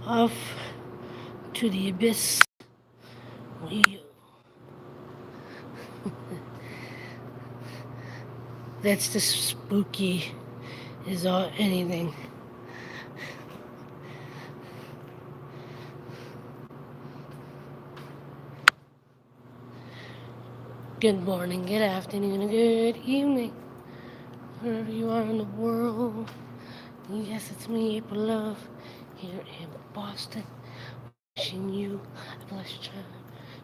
Off to the abyss. We, that's the spooky is all anything. Good morning, good afternoon, and good evening, wherever you are in the world. Yes, it's me, April Love, here in Boston, wishing you a blessed time.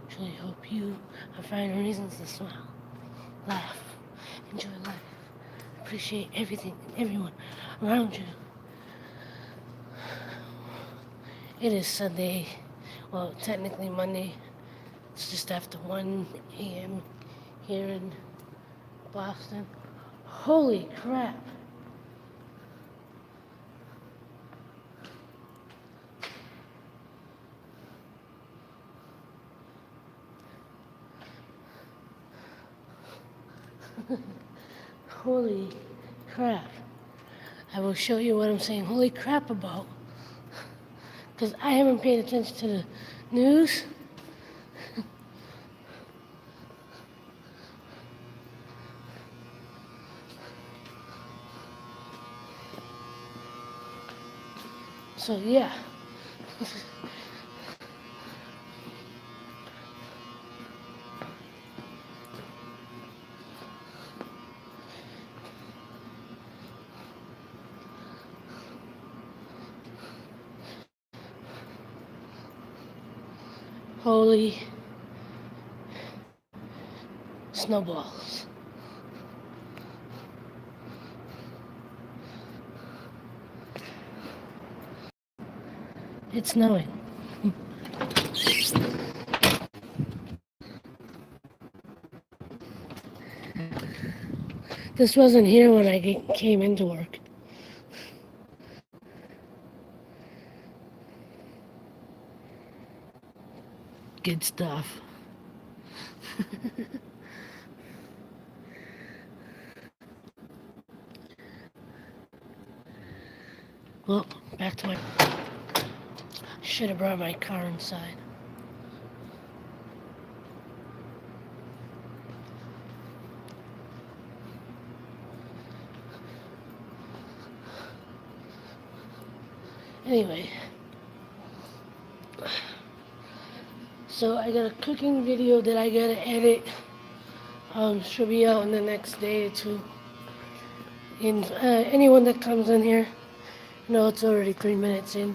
Truly hope you find reasons to smile, laugh, enjoy life, appreciate everything and everyone around you. It is Sunday, well, technically Monday. It's just after 1 a.m. here in Boston. Holy crap. Holy crap. I will show you what I'm saying holy crap about. Because I haven't paid attention to the news. So, yeah. Holy snowballs. It's snowing. This wasn't here when I came into work. Good stuff. Well, back to my... Should have brought my car inside. Anyway. So I got a cooking video that I gotta edit. Should be out in the next day or two. And anyone that comes in here, it's already 3 minutes in.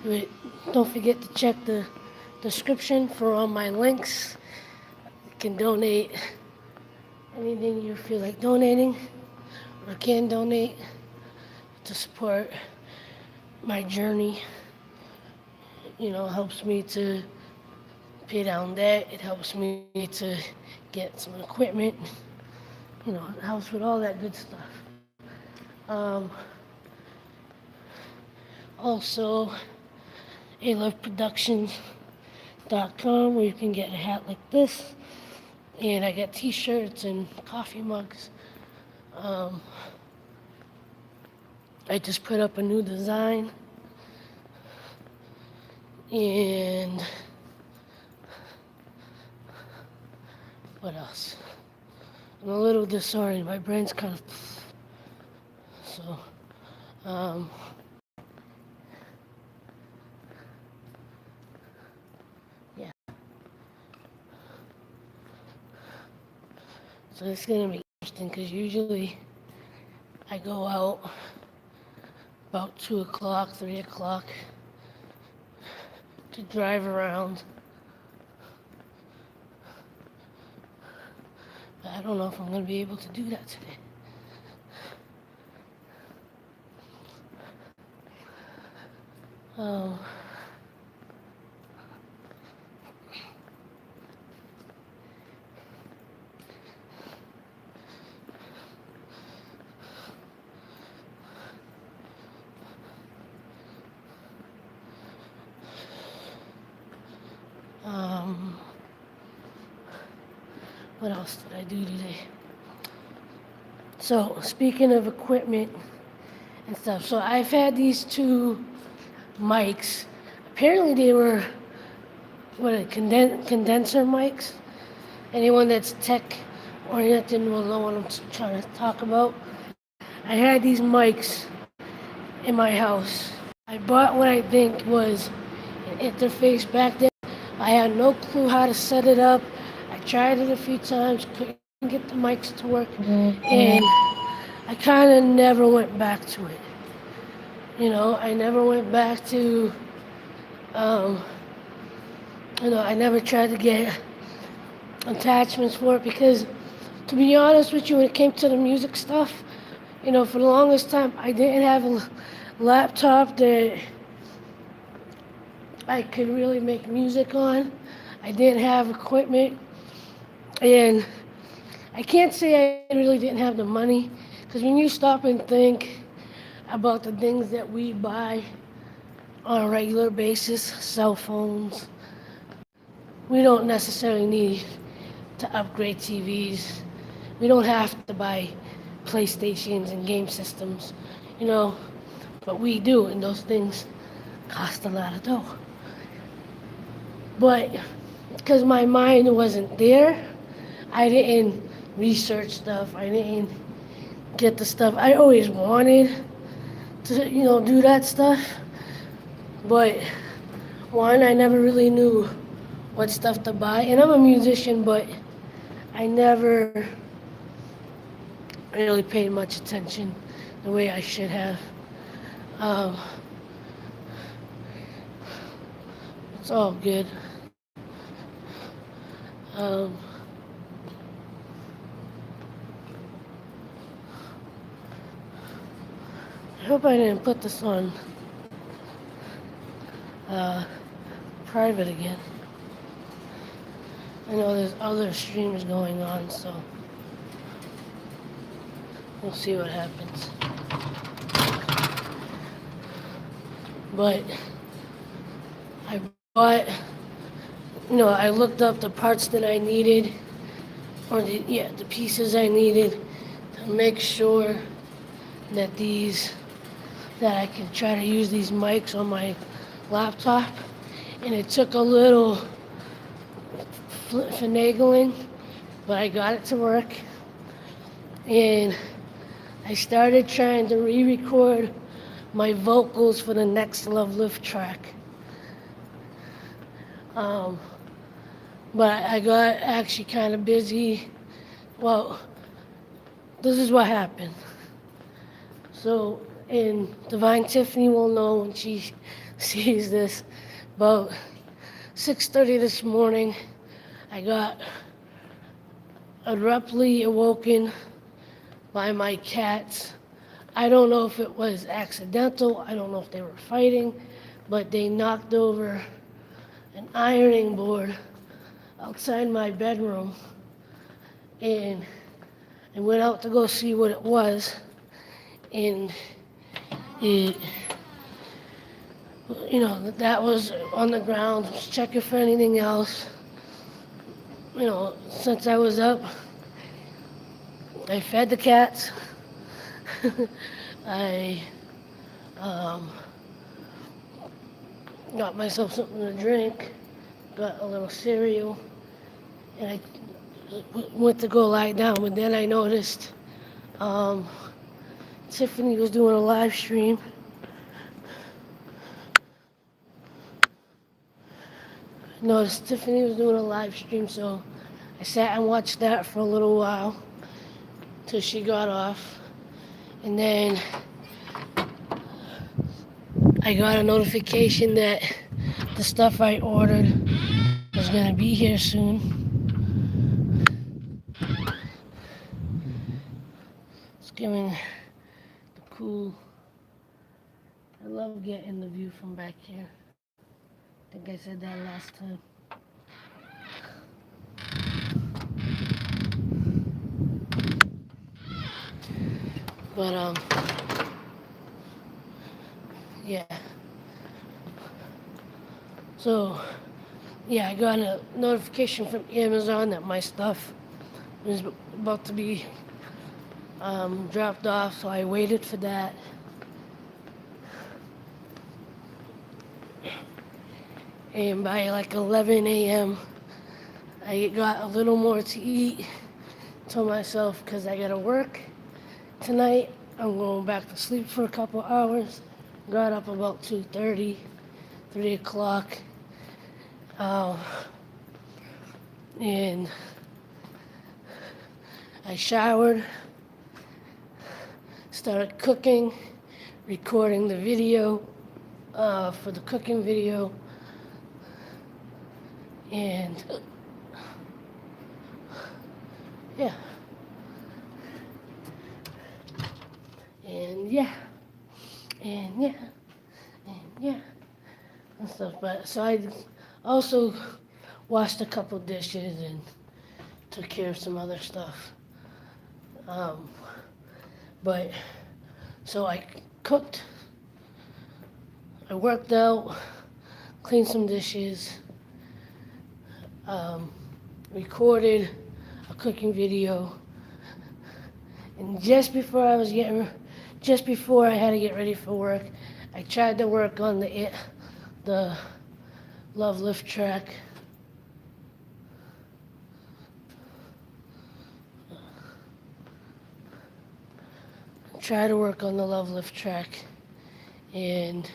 But don't forget to check the description for all my links. You can donate anything you feel like donating or can donate to support my journey. Helps me to pay down debt. It helps me to get some equipment. It helps with all that good stuff. Also, aloveproductions.com where you can get a hat like this. And I got t-shirts and coffee mugs. I just put up a new design. And what else? I'm a little disoriented. My brain's kind of... So, yeah. So it's going to be interesting because usually I go out about 2 o'clock, 3 o'clock to drive around. But I don't know if I'm going to be able to do that today. What else did I do today? So, speaking of equipment and stuff, so I've had these two mics. apparently they were condenser mics. Anyone that's tech oriented will know what I'm trying to talk about. I had these mics in my house. I bought what I think was an interface back then. I had no clue how to set it up. I tried it a few times, couldn't get the mics to work, and I kind of never went back to it. I never went back to, um, I never tried to get attachments for it because, to be honest with you, when it came to the music stuff, for the longest time, I didn't have a laptop that I could really make music on. I didn't have equipment, and I can't say I really didn't have the money, because when you stop and think about the things that we buy on a regular basis, cell phones, we don't necessarily need to upgrade TVs. We don't have to buy PlayStations and game systems, you know, but we do, and those things cost a lot of dough. But because my mind wasn't there, I didn't research stuff. I didn't get the stuff. I always wanted to, do that stuff. But one, I never really knew what stuff to buy. And I'm a musician, but I never really paid much attention the way I should have. Um, it's all good. Um, I hope I didn't put this on uh, private again. I know there's other streams going on, so we'll see what happens. But I bought, I looked up the parts that I needed, or the pieces I needed to make sure that I could try to use these mics on my laptop. And it took a little finagling, but I got it to work. And I started trying to re-record my vocals for the next Love Lift track. But I got actually kind of busy. Well, this is what happened. So, and Divine Tiffany will know when she sees this, about 6:30 this morning, I got abruptly awoken by my cats. I don't know if it was accidental, I don't know if they were fighting, but they knocked over an ironing board outside my bedroom, and I went out to go see what it was, and it, that was on the ground, just checking for anything else. Since I was up, I fed the cats. I got myself something to drink, got a little cereal, and I went to go lie down. But then I noticed Tiffany was doing a live stream. Noticed Tiffany was doing a live stream, so I sat and watched that for a little while till she got off. And then I got a notification that the stuff I ordered was going to be here soon. It's giving the cool. I love getting the view from back here. I think I said that last time. But yeah. So yeah, I got a notification from Amazon that my stuff was about to be dropped off, so I waited for that. and by like 11 a.m. I got a little more to eat. Told myself because I gotta work tonight, I'm going back to sleep for a couple hours. Got up about 2:30, 3 o'clock, uh, and I showered, started cooking, recording the video for the cooking video, and yeah, and yeah, and yeah, and yeah, and stuff. But so I also washed a couple dishes and took care of some other stuff. Um, but so I cooked, I worked out, cleaned some dishes, recorded a cooking video, and just before I had to get ready for work, I tried to work on the Love Lift track. Try to work on the Love Lift track, and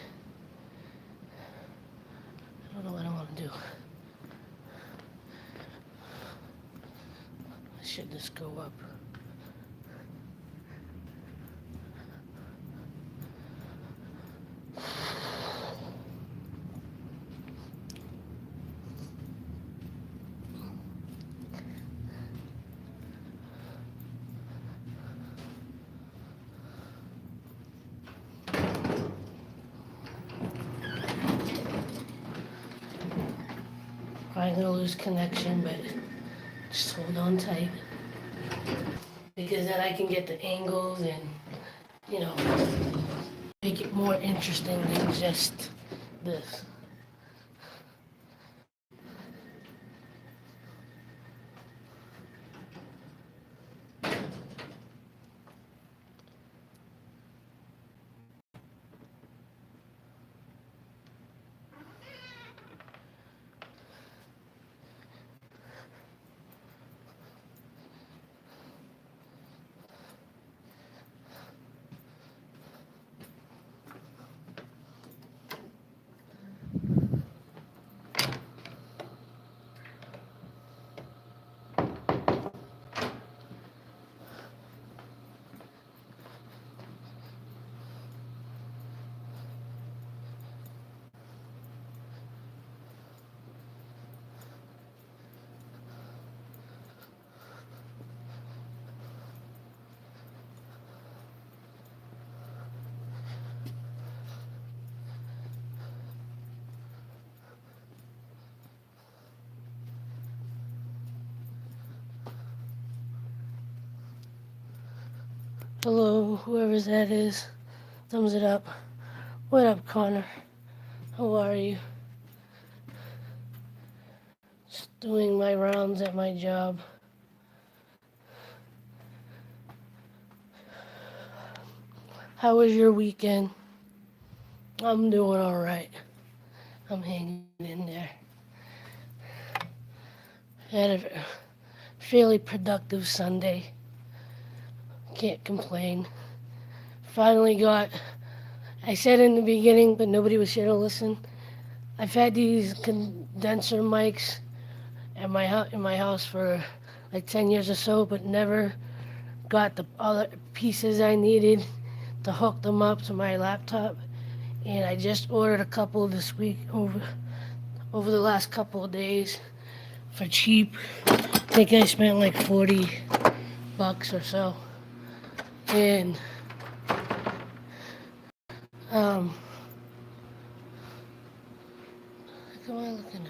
I don't know what I want to do. Should this go up? Probably gonna lose connection, but just hold on tight. Because then I can get the angles and, you know, make it more interesting than just this. Hello, whoever that is. Thumbs it up. What up, Connor? How are you? Just doing my rounds at my job. How was your weekend? I'm doing all right. I'm hanging in there. Had a fairly productive Sunday. Can't complain. I said in the beginning, but nobody was here to listen. I've had these condenser mics in my house for like 10 years or so, but never got the other pieces I needed to hook them up to my laptop. And I just ordered a couple this week over the last couple of days for cheap. I think I spent like $40 or so. And what am I looking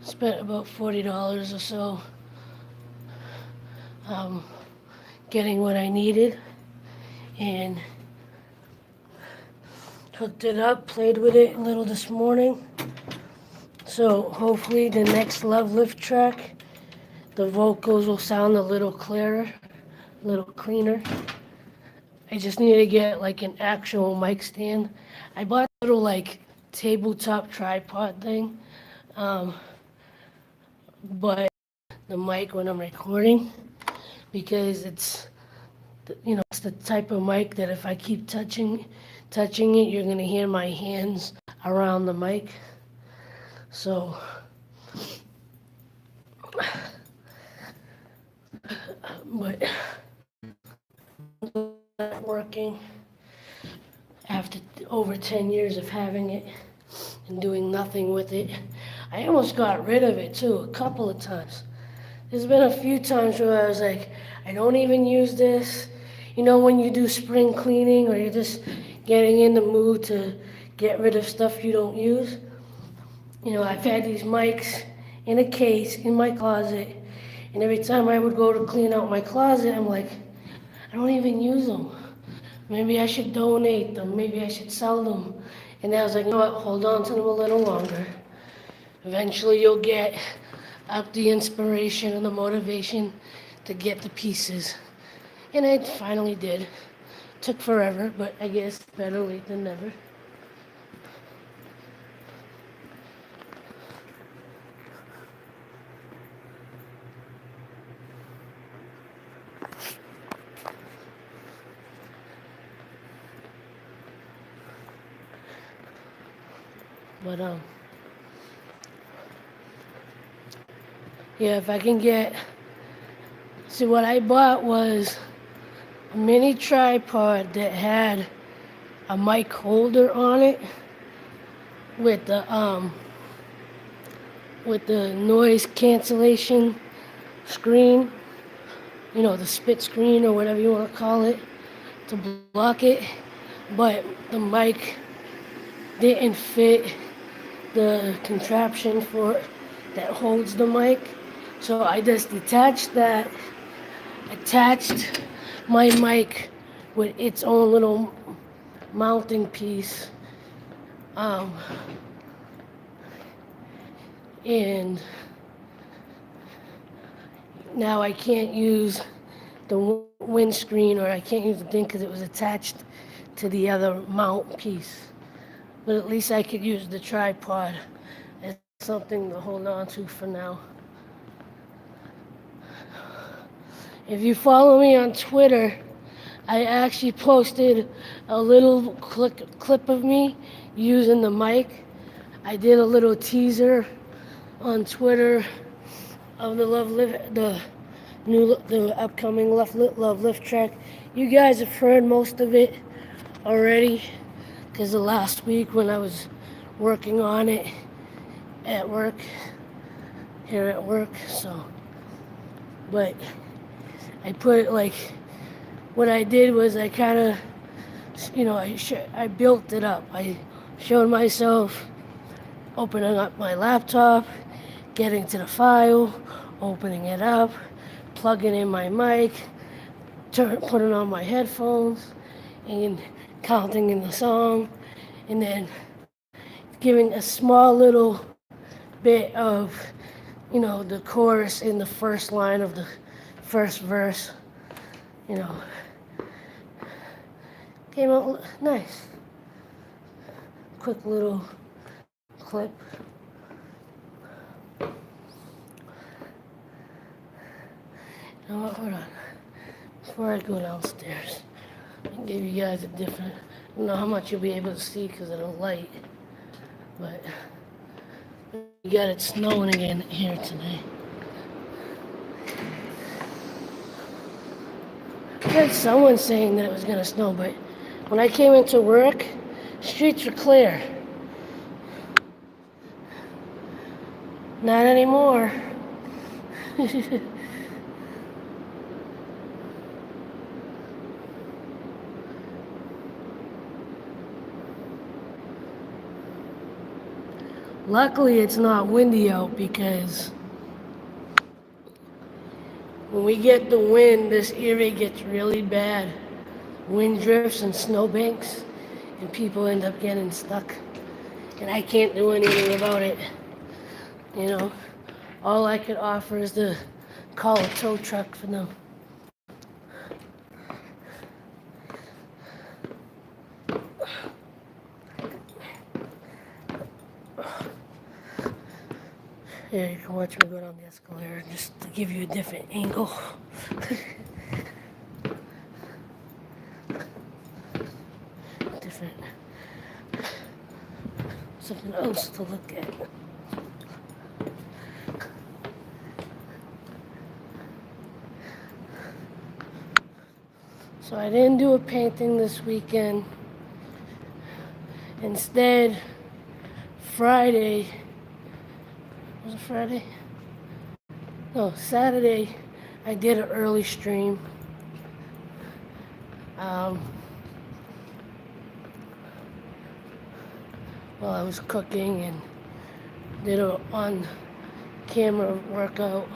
at? Spent about $40 or so getting what I needed, and hooked it up, played with it a little this morning. So hopefully the next Love Lift track, the vocals will sound a little clearer, a little cleaner. I just need to get like an actual mic stand. I bought a little like tabletop tripod thing, um, but the mic when I'm recording because it's the type of mic that if I keep touching it, you're gonna hear my hands around the mic. So, but not working after over 10 years of having it and doing nothing with it. I almost got rid of it too a couple of times. There's been a few times where I was like, I don't even use this. You know, when you do spring cleaning or you're just getting in the mood to get rid of stuff you don't use. You know, I've had these mics in a case in my closet, and every time I would go to clean out my closet, I'm like, I don't even use them. Maybe I should donate them. Maybe I should sell them. And I was like, you know what, hold on to them a little longer. Eventually you'll get up the inspiration and the motivation to get the pieces. And I finally did. Took forever, but I guess better late than never. But yeah, if I can get, see what I bought was a mini tripod that had a mic holder on it with the noise cancellation screen, you know, the spit screen or whatever you want to call it, to block it, but the mic didn't fit the contraption for that holds the mic. So I just detached that, attached my mic with its own little mounting piece, um, and now I can't use the windscreen or I can't use the thing because it was attached to the other mount piece. But at least I could use the tripod as something to hold on to for now. If you follow me on Twitter, I actually posted a little clip of me using the mic. I did a little teaser on Twitter of the upcoming Love Lift track. You guys have heard most of it already, because the last week when I was working on it at work, here at work, so. But I put it like, what I did was I kind of, I built it up. I showed myself opening up my laptop, getting to the file, opening it up, plugging in my mic, putting on my headphones, and counting in the song, and then giving a small little bit of, the chorus in the first line of the first verse, Came out nice. Quick little clip. You know what, hold on. Before I go downstairs, I'll give you guys a different, I don't know how much you'll be able to see because of the light, but we got it snowing again here today. I heard someone saying that it was going to snow, but when I came into work, streets were clear. Not anymore. Luckily, it's not windy out because when we get the wind, this area gets really bad. Wind drifts and snowbanks, and people end up getting stuck. And I can't do anything about it. All I could offer is to call a tow truck for them. Here, you can watch me go down the escalator just to give you a different angle. Different, something else to look at. So I didn't do a painting this weekend. Instead, Friday, was it Friday? No, Saturday, I did an early stream. While I was cooking and did an on-camera workout.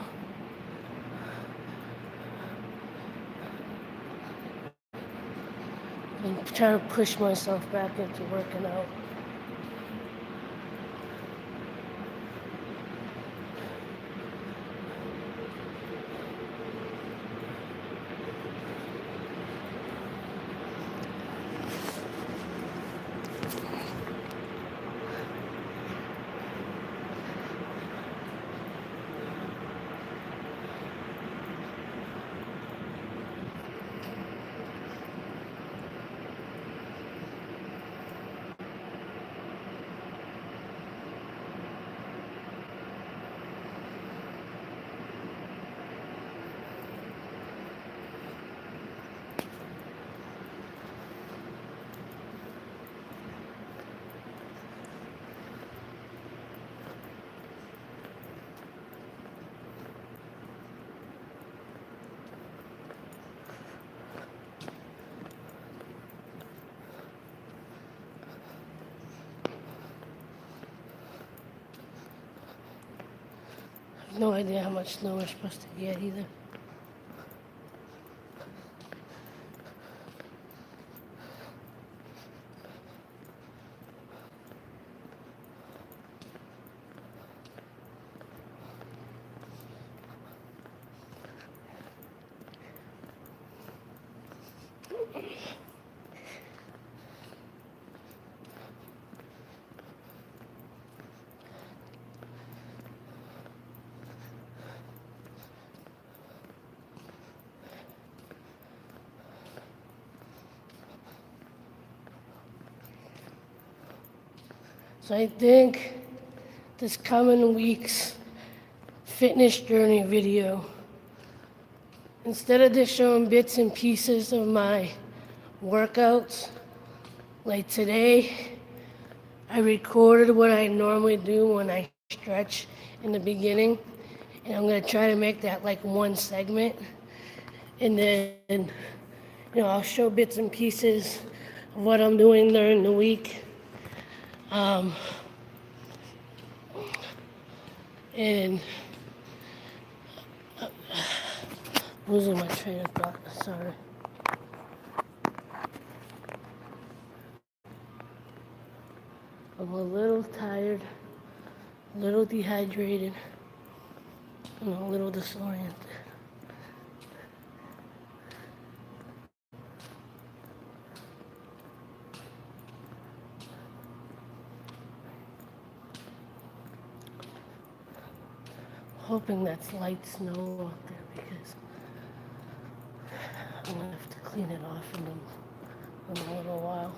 And trying to push myself back into working out. No idea how much snow we're supposed to get either. So I think this coming week's fitness journey video, instead of just showing bits and pieces of my workouts, like today, I recorded what I normally do when I stretch in the beginning, and I'm gonna try to make that like one segment, and then, I'll show bits and pieces of what I'm doing during the week. And losing my train of thought, sorry. I'm a little tired, a little dehydrated, and a little disoriented. Hoping that's light snow out there because I'm gonna have to clean it off in a little while.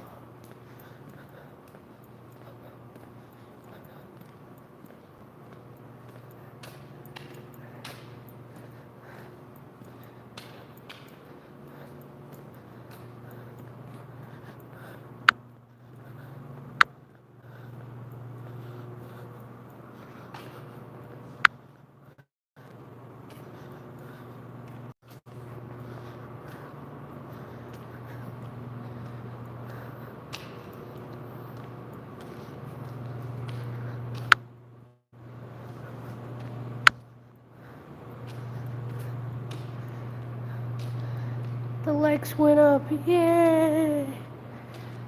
The likes went up, yay!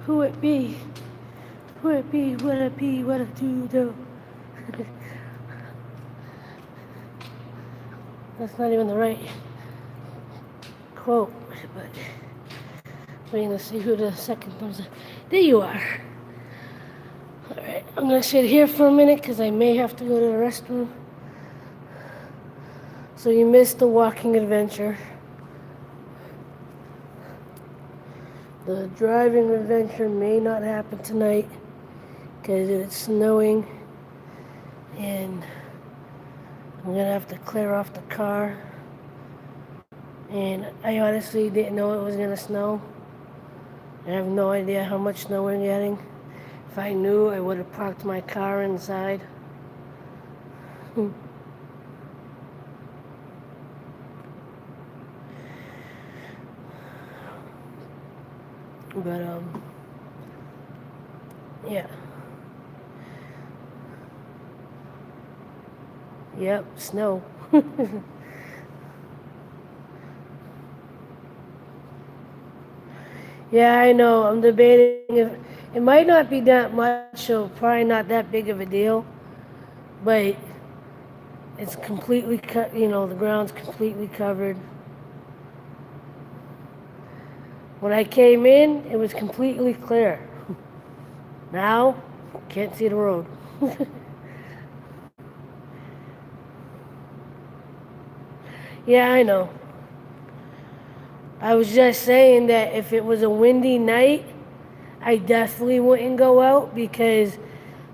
Who it be? Who it be? What it be? What it do? That's not even the right quote, but waiting to see who the second comes in. There you are. Alright, I'm gonna sit here for a minute because I may have to go to the restroom. So you missed the walking adventure. The driving adventure may not happen tonight because it's snowing and I'm gonna have to clear off the car. And I honestly didn't know it was gonna snow. I have no idea how much snow we're getting. If I knew, I would have parked my car inside. But yeah. Yep, snow. Yeah, I know. I'm debating if it might not be that much, so probably not that big of a deal. But it's completely cut. The ground's completely covered. When I came in, it was completely clear. Now, can't see the road. Yeah, I know. I was just saying that if it was a windy night, I definitely wouldn't go out because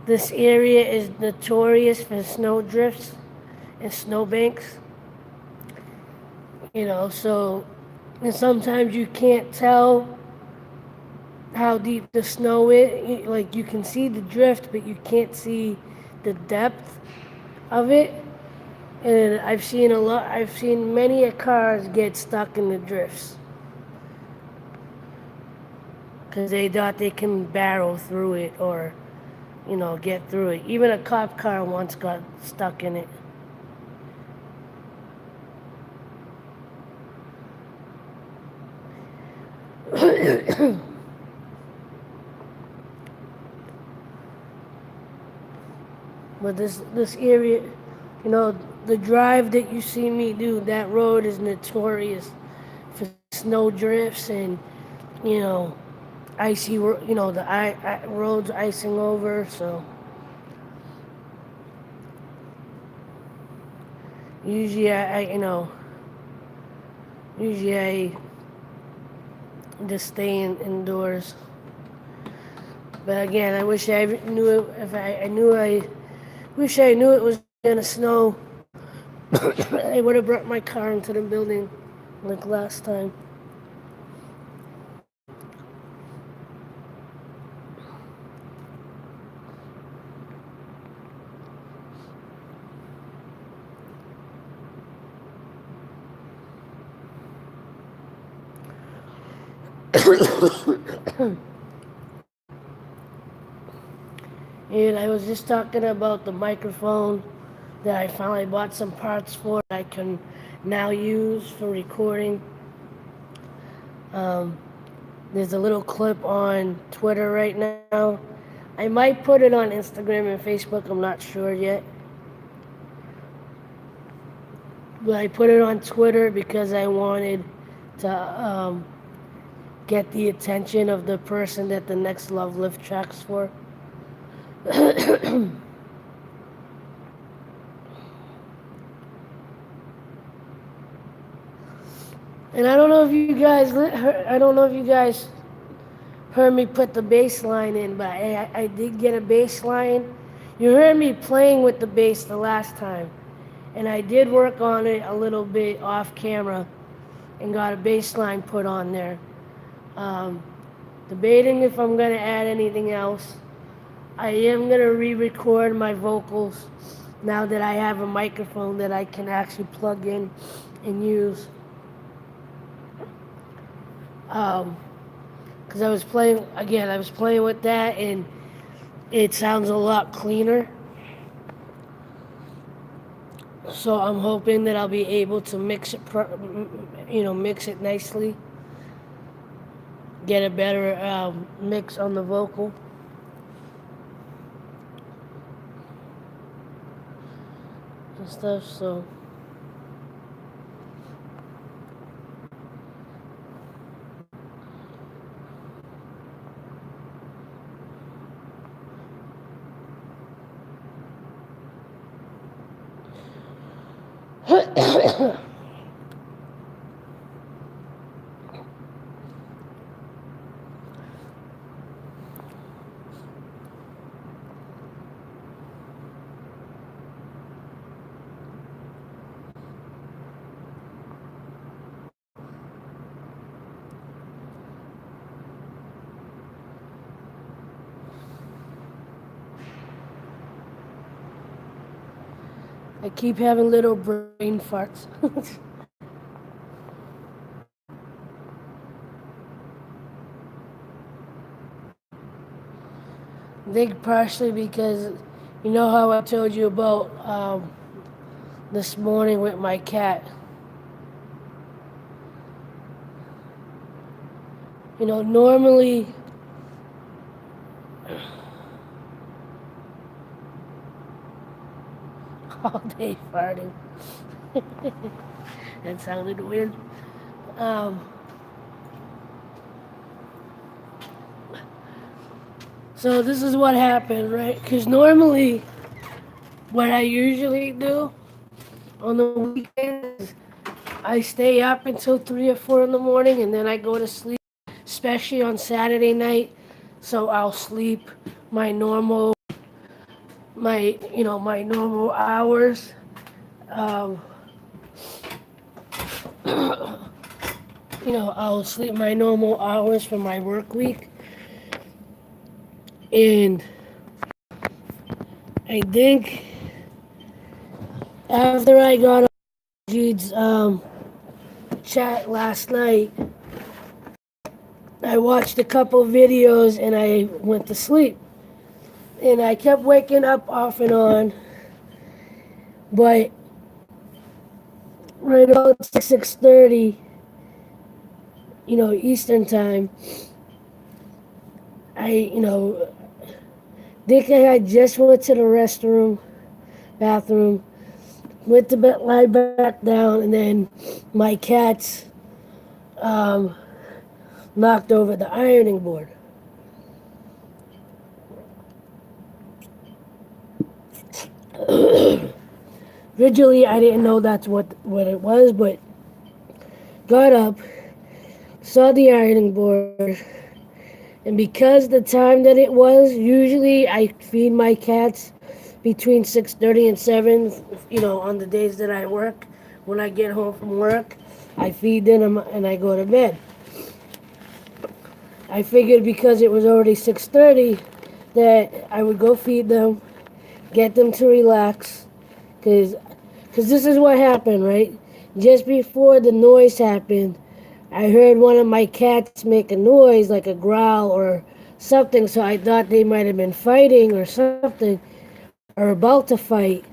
this area is notorious for snow drifts and snowbanks. So and sometimes you can't tell how deep the snow is. Like you can see the drift, but you can't see the depth of it. And I've seen many a cars get stuck in the drifts because they thought they can barrel through it or, get through it. Even a cop car once got stuck in it. But this area, you know, the drive that you see me do, that road is notorious for snow drifts and, you know, the roads icing over. So usually usually I just stay indoors. But again, I wish I knew it, if I knew I wish I knew it was gonna snow. I would have brought my car into the building like last time. And I was just talking about the microphone that I finally bought some parts for I can now use for recording. Um, there's a little clip on Twitter right now. I might put it on Instagram and Facebook, I'm not sure yet. But I put it on Twitter because I wanted to get the attention of the person that the next Love Lift track's for. And I don't know if you guys heard me put the bass line in, but I did get a bass line. You heard me playing with the bass the last time, and I did work on it a little bit off camera and got a bass line put on there. Um, Debating if I'm gonna add anything else. I am gonna re-record my vocals now that I have a microphone that I can actually plug in and use. Because I was playing with that and it sounds a lot cleaner. So I'm hoping that I'll be able to mix it nicely, get a better mix on the vocal and stuff. So. I keep having little brain farts. I think partially because you know how I told you about this morning with my cat. You know, normally all day farting. That sounded weird. Um, so this is what happened, right? Because normally, what I usually do on the weekends, I stay up until 3 or 4 in the morning, and then I go to sleep, especially on Saturday night. So I'll sleep my normal, my normal hours. Um, I'll sleep my normal hours for my work week, and I think after I got on Jude's chat last night, I watched a couple videos and I went to sleep. And I kept waking up off and on, but right about 6:30, Eastern time, I think I just went to the bathroom, went to bed, lie back down, and then my cats um, knocked over the ironing board. Originally, I didn't know that's what it was, but got up, saw the ironing board, and because the time that it was, usually I feed my cats between 6:30 and 7, on the days that I work. When I get home from work, I feed them and I go to bed. I figured because it was already 6:30 that I would go feed them, get them to relax, because this is what happened, right? Just before the noise happened, I heard one of my cats make a noise, like a growl or something, so I thought they might have been fighting or something, or about to fight.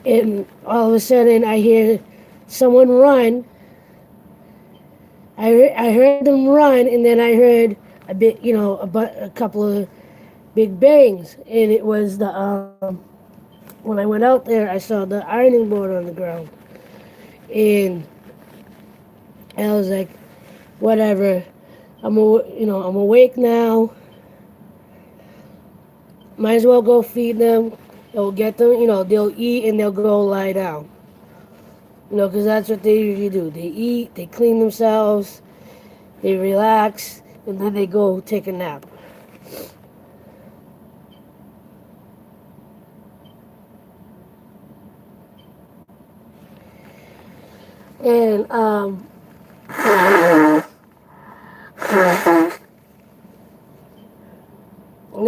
And all of a sudden, I hear someone run. I heard them run, and then I heard a bit, a couple of big bangs, and it was when I went out there, I saw the ironing board on the ground, and I was like, whatever. I'm awake now. Might as well go feed them. They'll get them, they'll eat and they'll go lie down. Because that's what they usually do. They eat, they clean themselves, they relax, and then they go take a nap. And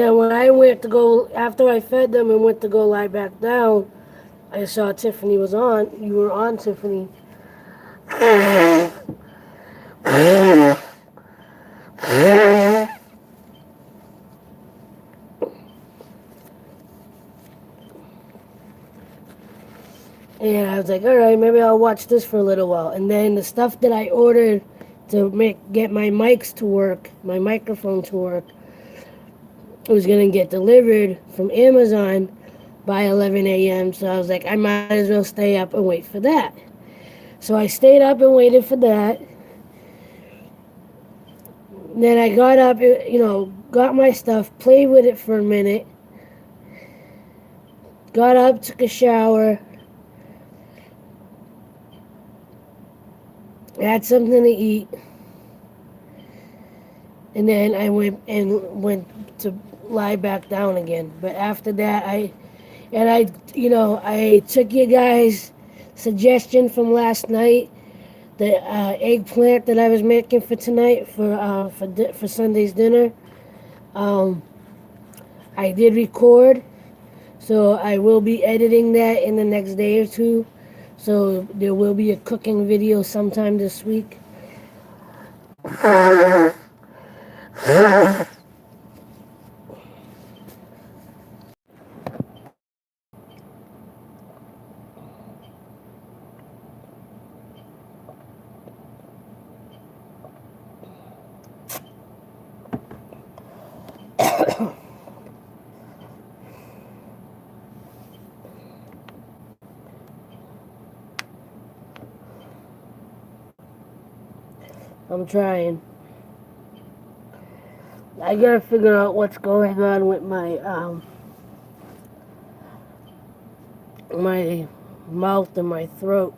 then when I went to go, after I fed them and went to go lie back down, I saw Tiffany was on. You were on, Tiffany. And I was like, all right, maybe I'll watch this for a little while. And then the stuff that I ordered to get my mics to work, my microphone to work, was going to get delivered from Amazon by 11 a.m. So I was like, I might as well stay up and wait for that. So I stayed up and waited for that. Then I got up, got my stuff, played with it for a minute, got up, took a shower, had something to eat, and then I went to lie back down again. But after that, I took you guys' suggestion from last night, the eggplant that I was making for tonight for Sunday's dinner. I did record, So I will be editing that in the next day or two. So there will be a cooking video sometime this week. I'm trying. I gotta figure out what's going on with my mouth and my throat.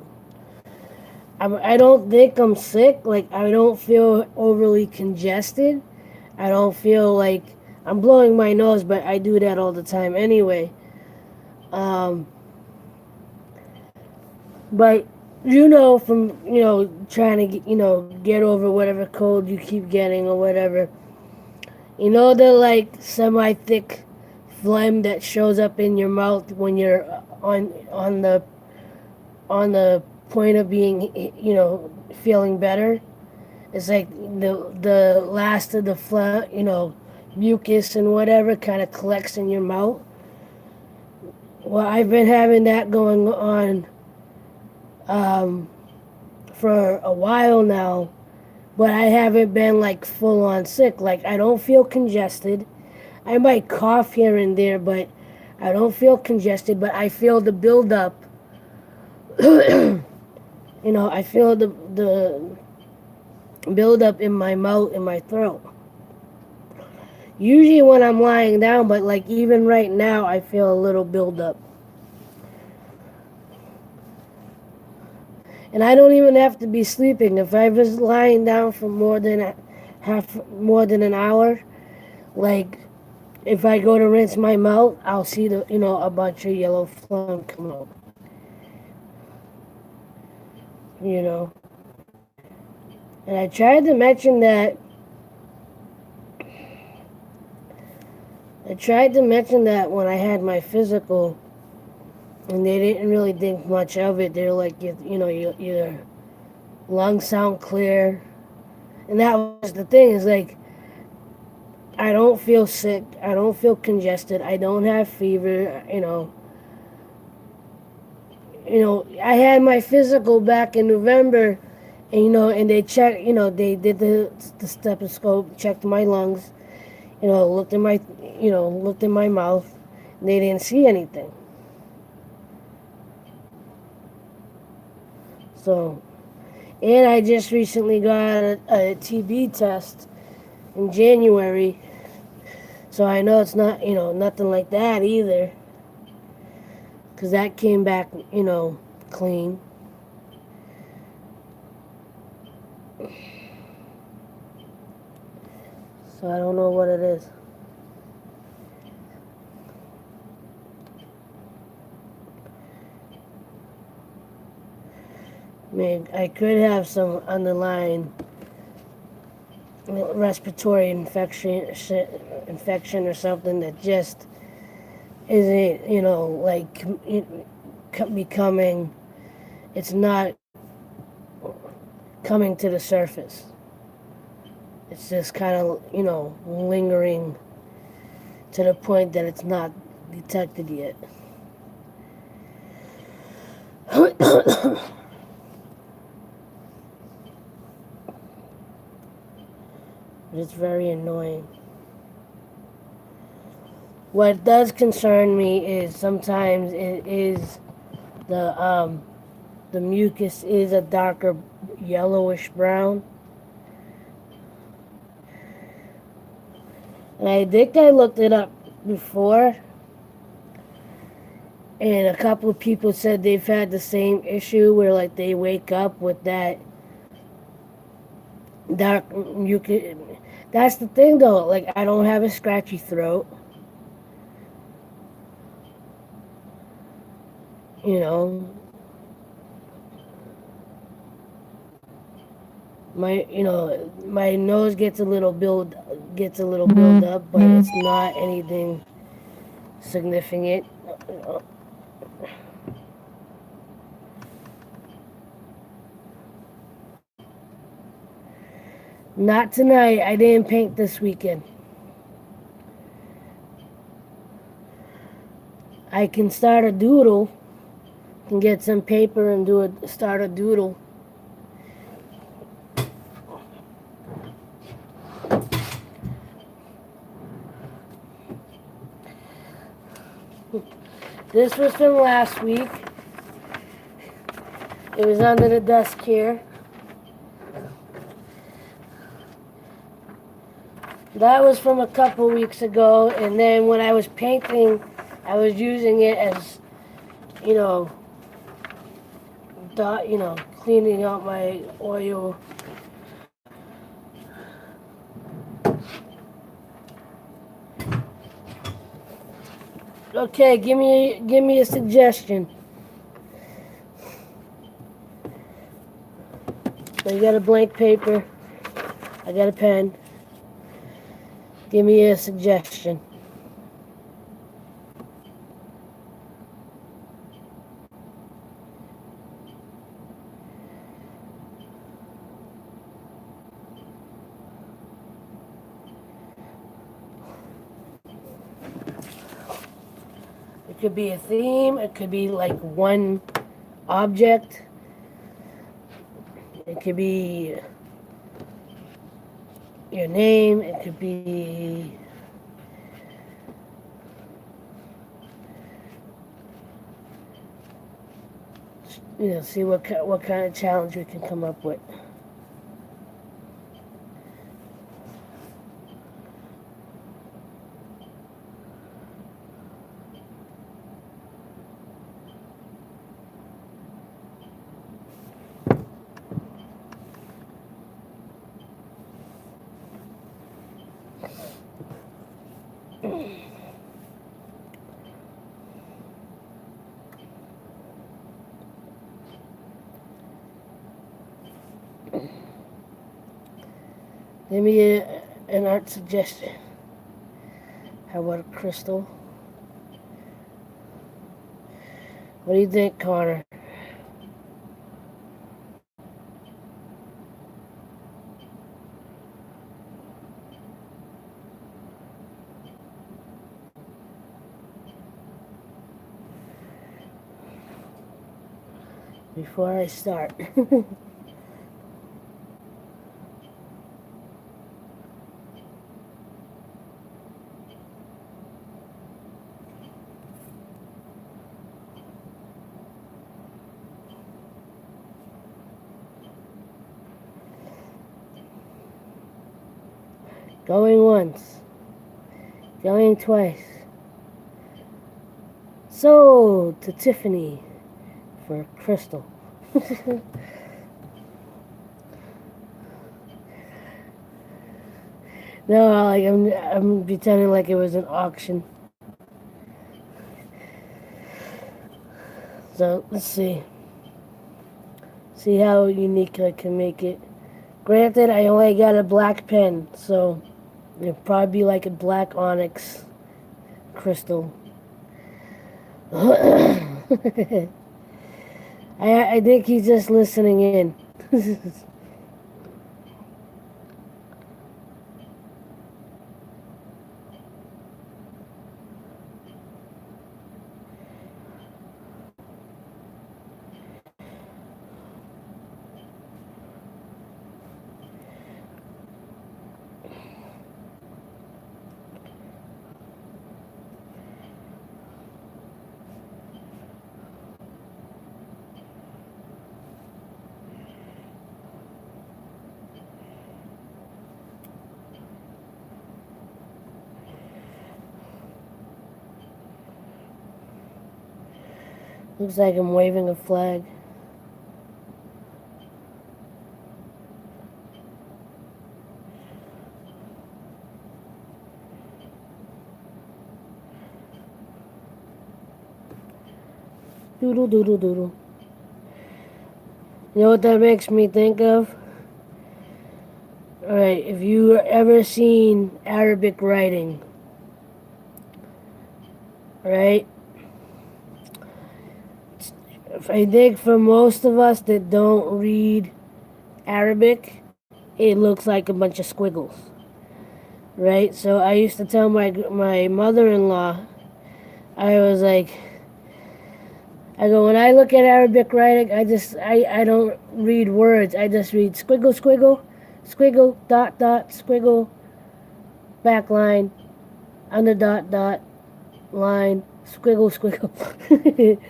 I don't think I'm sick. Like, I don't feel overly congested. I don't feel like I'm blowing my nose, but I do that all the time anyway. Um, but from trying to get over whatever cold you keep getting or whatever. The like semi-thick phlegm that shows up in your mouth when you're on the point of being feeling better. It's like the last of the mucus and whatever kind of collects in your mouth. Well, I've been having that going on um, for a while now, but I haven't been like full on sick. Like, I don't feel congested. I might cough here and there, but I don't feel congested. But I feel the buildup. I feel the buildup in my mouth and my throat. Usually when I'm lying down, but like even right now, I feel a little buildup. And I don't even have to be sleeping. If I was lying down for more than an hour, like if I go to rinse my mouth, I'll see a bunch of yellow phlegm come out. You know. And I tried to mention that. When I had my physical, and they didn't really think much of it. They're like, your lungs sound clear, and that was the thing. Is like, I don't feel sick. I don't feel congested. I don't have fever. I had my physical back in November, and and they checked. They did the stethoscope, checked my lungs. Looked in my mouth, and they didn't see anything. So, and I just recently got a TB test in January, so I know it's not, nothing like that either, because that came back, clean. So I don't know what it is. I mean, I could have some underlying respiratory infection or something that just isn't, like becoming, it's not coming to the surface. It's just kind of, lingering to the point that it's not detected yet. It's very annoying. What does concern me is sometimes it is the mucus is a darker yellowish brown. And I think I looked it up before, and a couple of people said they've had the same issue where like they wake up with that dark mucus. That's the thing though, like I don't have a scratchy throat. You know, my nose gets a little build up, but it's not anything significant. Not tonight. I didn't paint this weekend. I can start a doodle. Can get some paper and start a doodle. This was from last week. It was under the desk here. That was from a couple weeks ago, and then when I was painting, I was using it as, you know, cleaning out my oil. Okay, give me a suggestion. So you got a blank paper. I got a pen. Give me a suggestion. It could be a theme. It could be like one object. It could be your name. It could be see what kind of challenge we can come up with. Give me an art suggestion. How about a crystal? What do you think, Connor? Before I start. Going once. Going twice. Sold to Tiffany for crystal. No, like I'm pretending like it was an auction. So let's see. See how unique I can make it. Granted, I only got a black pen, so it'll probably be like a black onyx crystal. I think he's just listening in. Looks like I'm waving a flag. Doodle, doodle, doodle. You know what that makes me think of? Alright, if you ever seen Arabic writing, right? I think for most of us that don't read Arabic, it looks like a bunch of squiggles, right? So I used to tell my mother-in-law, I was like, I go, when I look at Arabic writing, I don't read words. I just read squiggle, squiggle, squiggle, dot, dot, squiggle, back line, under dot, dot, line, squiggle, squiggle.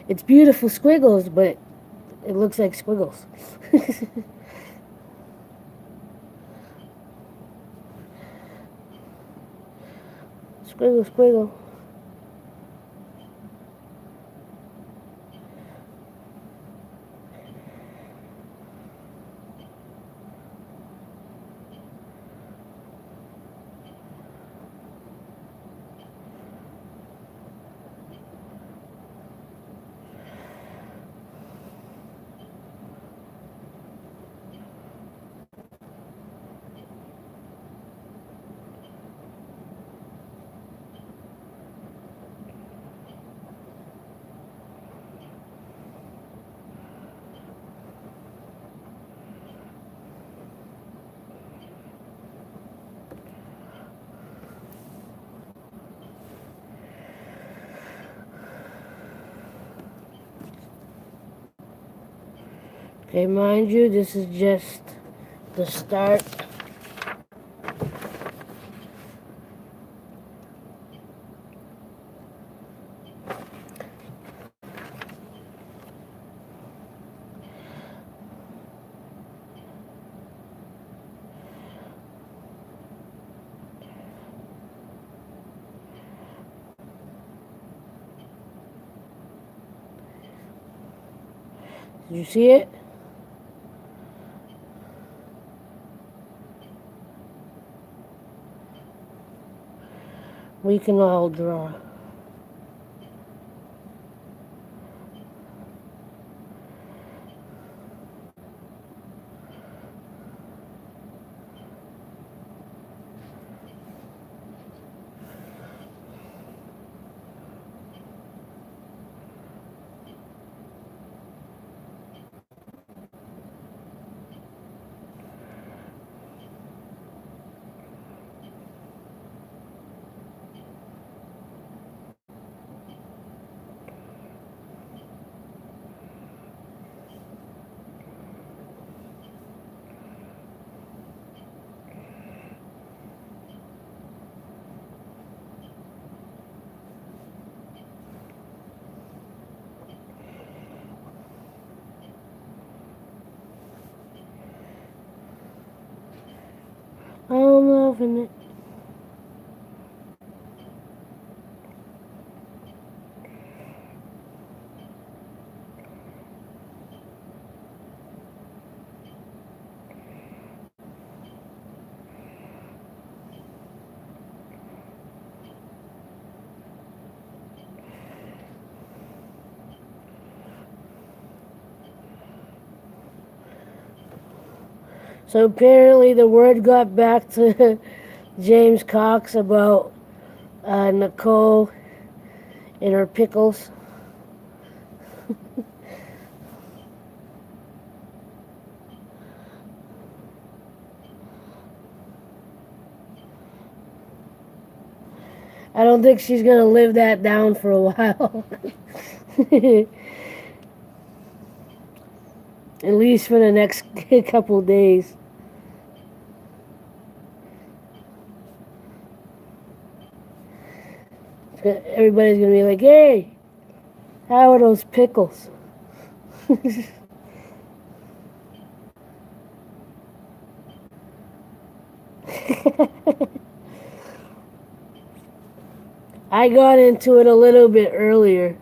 It's beautiful squiggles, but it looks like squiggles. Squiggle, squiggle. Okay, mind you, this is just the start. Did you see it? We can all draw. I'm loving it. So apparently the word got back to James Cox about Nicole and her pickles. I don't think she's gonna live that down for a while. At least for the next couple days. Everybody's gonna be like, "Hey, how are those pickles?" I got into it a little bit earlier.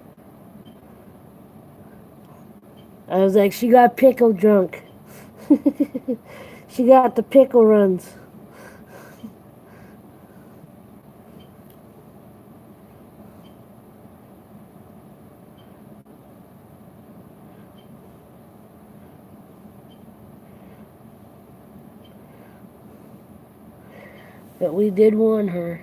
I was like, she got pickle drunk. She got the pickle runs. But we did warn her.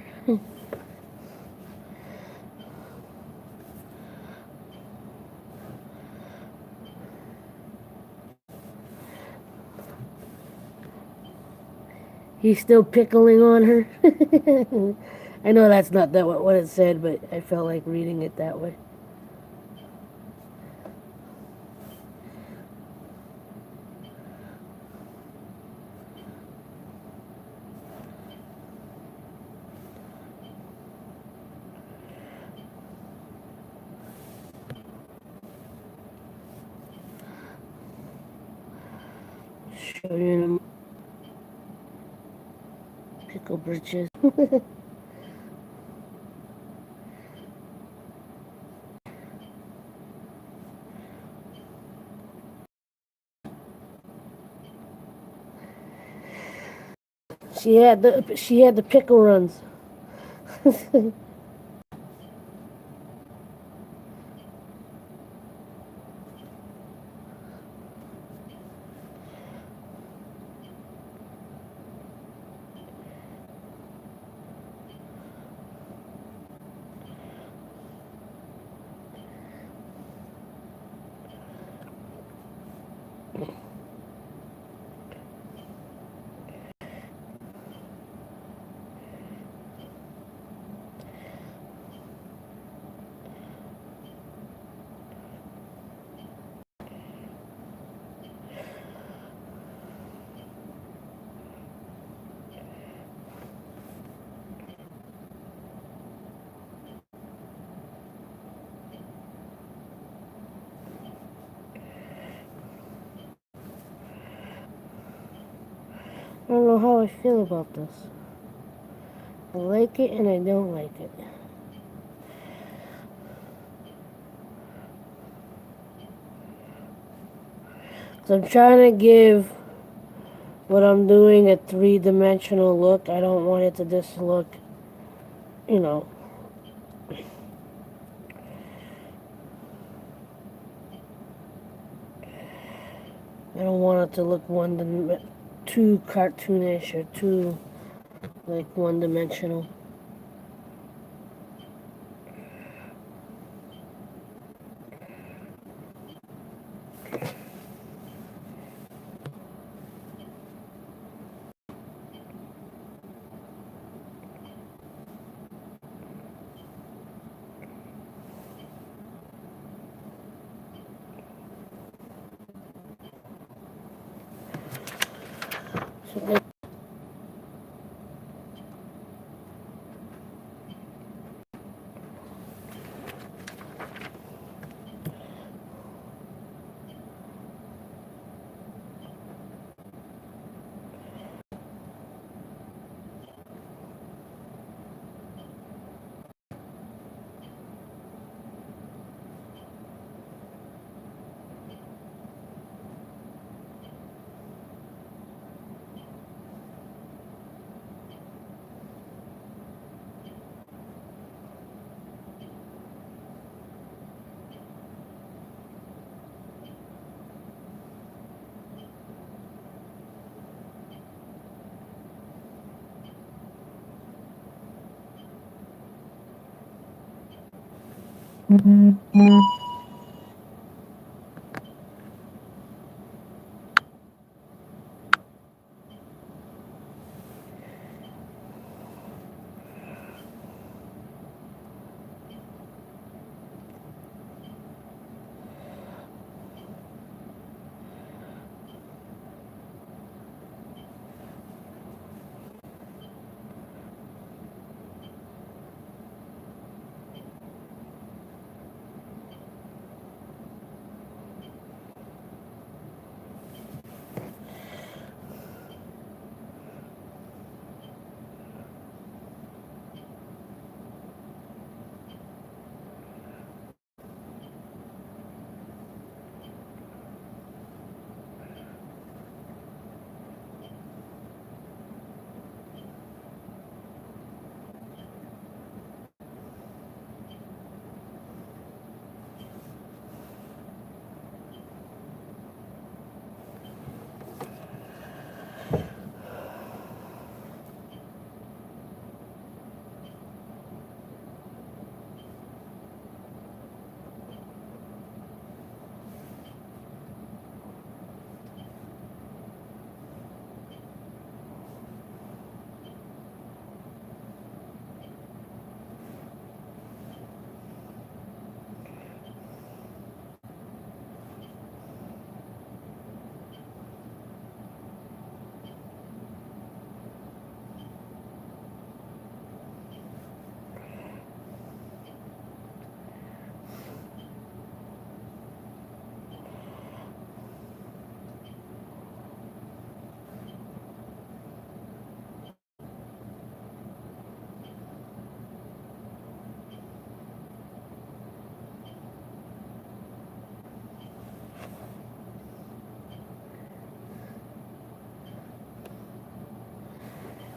He's still pickling on her. I know that's not that what it said, but I felt like reading it that way. Show you pickle britches. She had the pickle runs. I don't know how I feel about this. I like it and I don't like it. So I'm trying to give what I'm doing a three-dimensional look. I don't want it to just look, you know, I don't want it to look too cartoonish or too like one-dimensional. So that,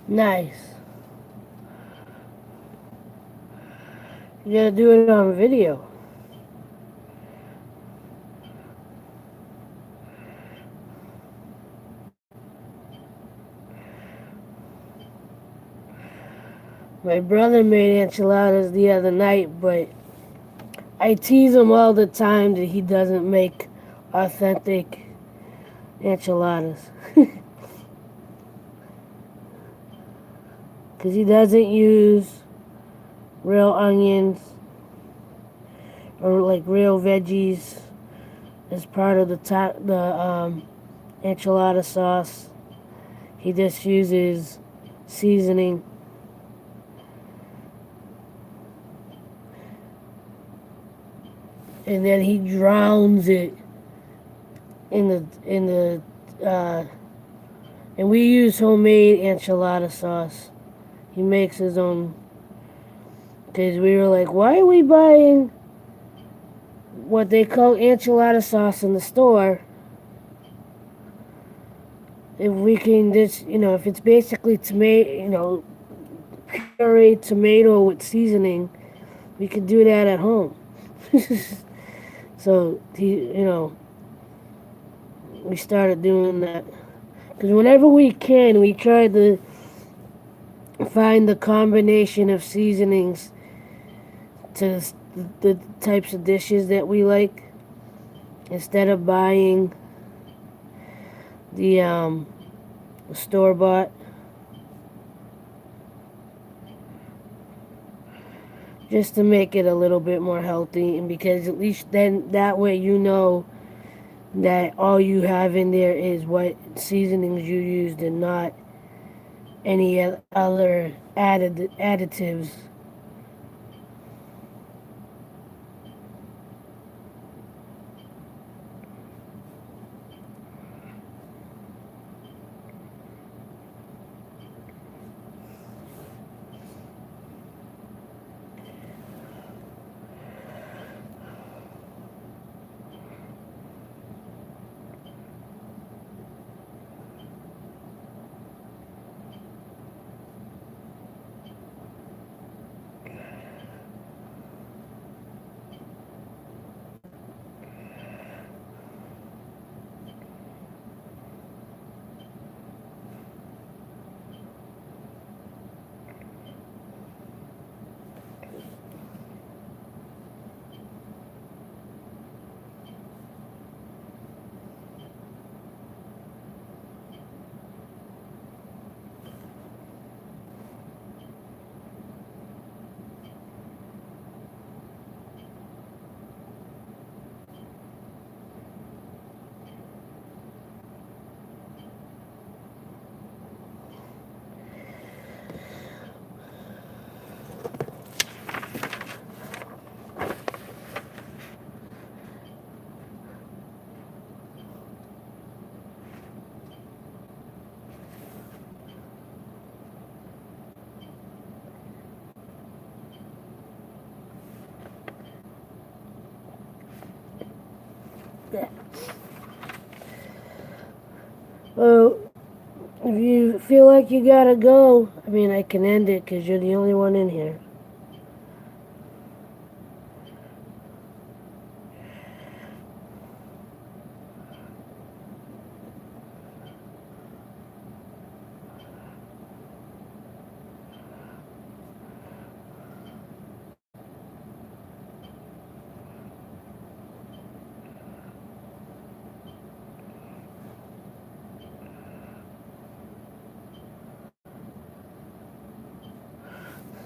Nice. You gotta do it on video. My brother made enchiladas the other night, but I tease him all the time that he doesn't make authentic enchiladas. Because he doesn't use real onions or like real veggies as part of the enchilada sauce. He just uses seasoning. And then he drowns it in the and we use homemade enchilada sauce. He makes his own. Because we were like, why are we buying what they call enchilada sauce in the store if we can just, if it's basically tomato, pureed tomato with seasoning, we could do that at home. So, we started doing that. Because whenever we can, we try to find the combination of seasonings to the types of dishes that we like instead of buying the store bought. Just to make it a little bit more healthy, and because at least then that way you know that all you have in there is what seasonings you used and not any other additives. Yeah. Well, if you feel like you gotta go, I mean, I can end it because you're the only one in here.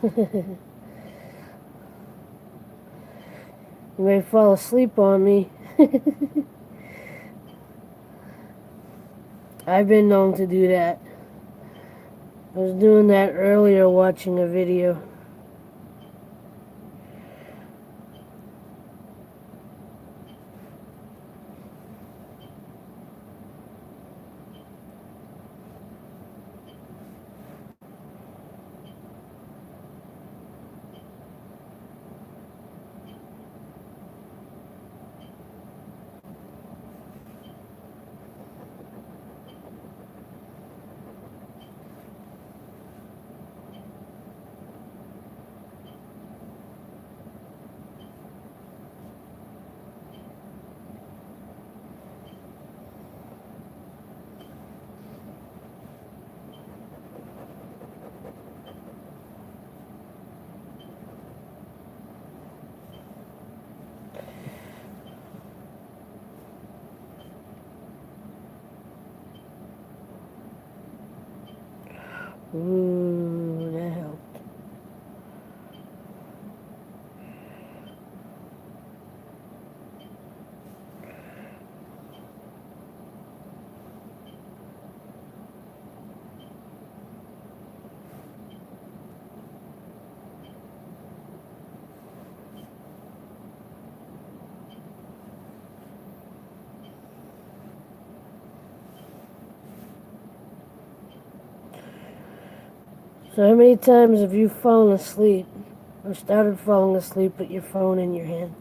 You may fall asleep on me. I've been known to do that. I was doing that earlier watching a video. Ooh, that helped. So how many times have you fallen asleep or started falling asleep with your phone in your hand?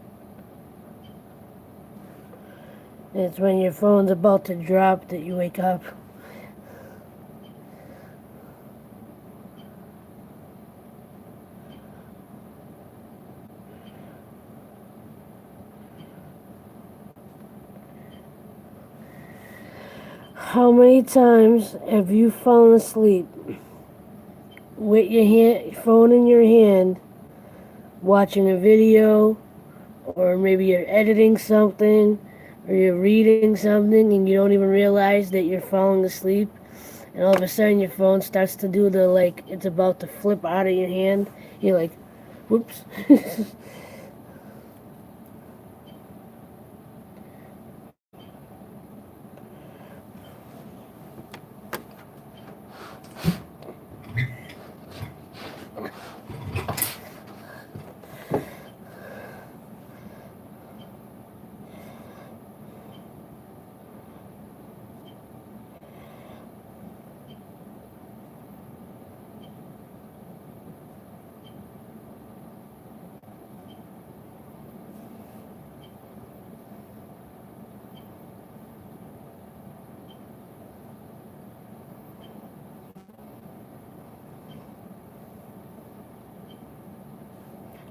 And it's when your phone's about to drop that you wake up. How many times have you fallen asleep with your phone in your hand, watching a video, or maybe you're editing something, or you're reading something, and you don't even realize that you're falling asleep, and all of a sudden your phone starts to do the, like, it's about to flip out of your hand. You're like, whoops.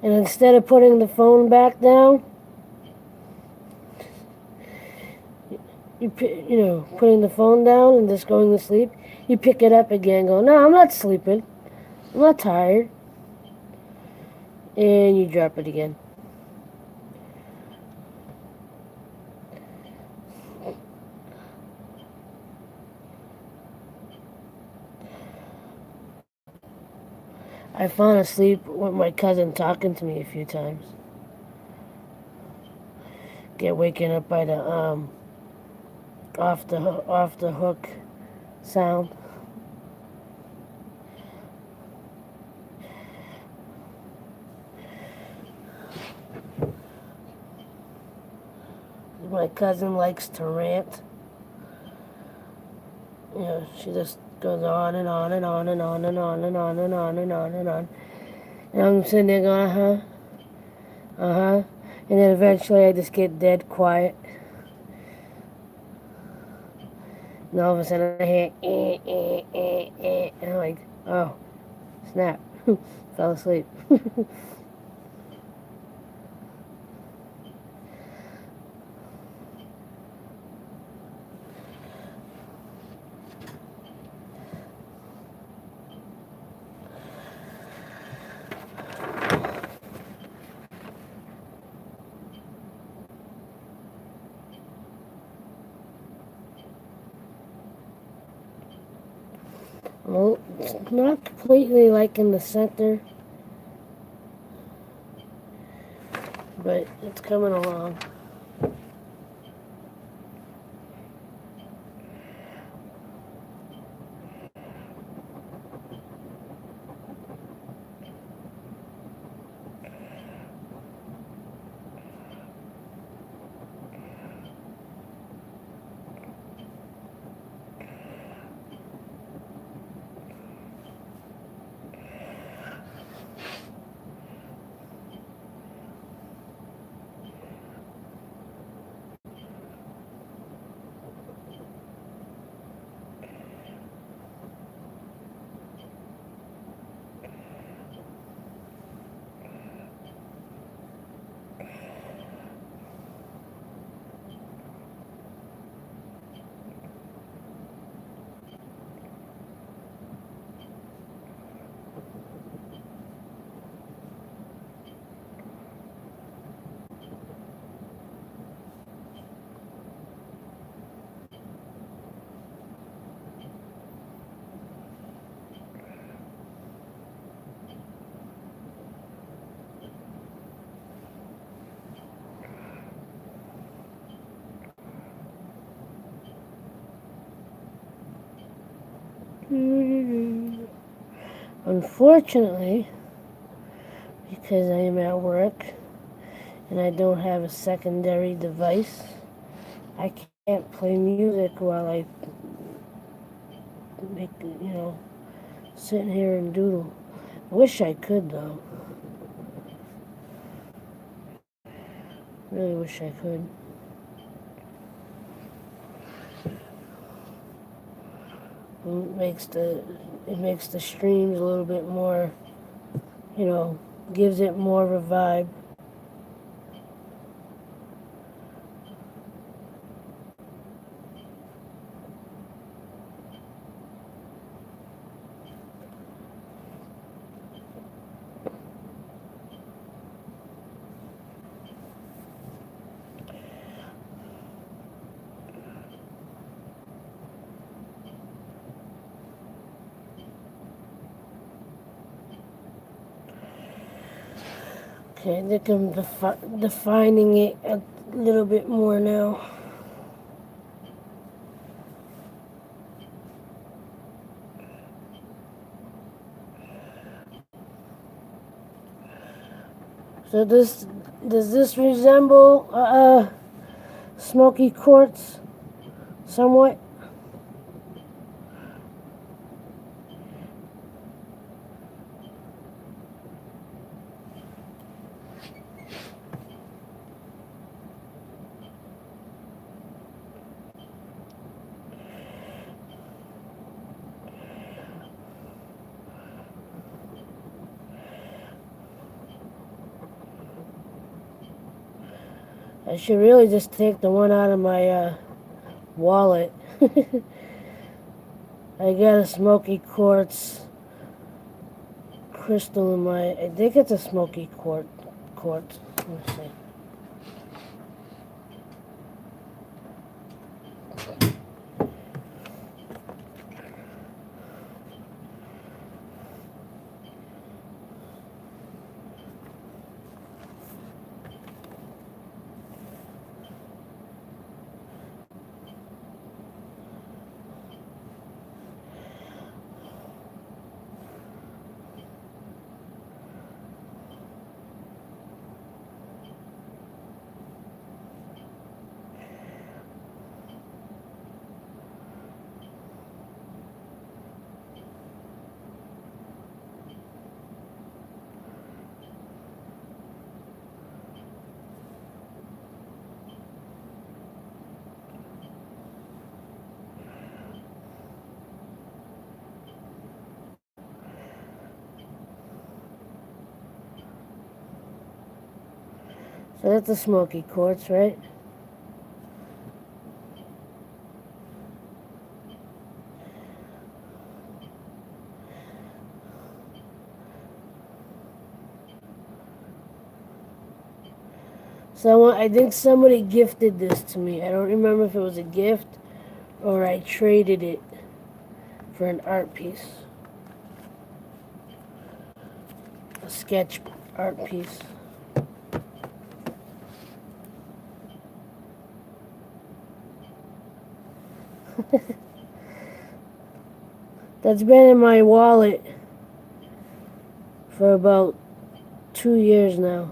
And instead of putting the phone back down, putting the phone down and just going to sleep, you pick it up again, go, no, I'm not sleeping. I'm not tired. And you drop it again. I fallen asleep with my cousin talking to me a few times. Get waken up by the off the hook sound. My cousin likes to rant. She just goes on and on and on and on and on and on and on and on and on. And I'm sitting there going, uh-huh. And then eventually I just get dead quiet. And all of a sudden I hear, and I'm like, oh, snap. Fell asleep. Well, it's not completely like in the center, but it's coming along. Unfortunately, because I am at work and I don't have a secondary device, I can't play music while I make, sitting here and doodle. I wish I could though. Really wish I could. It makes the streams a little bit more, gives it more of a vibe. Okay, I think I'm defining it a little bit more now. So does this resemble smoky quartz somewhat? I should really just take the one out of my wallet. I got a smoky quartz crystal in my. I think it's a smoky quartz. Let me see. So that's a smoky quartz, right? I think somebody gifted this to me. I don't remember if it was a gift or I traded it for an art piece. A sketch art piece. That's been in my wallet for about 2 years now.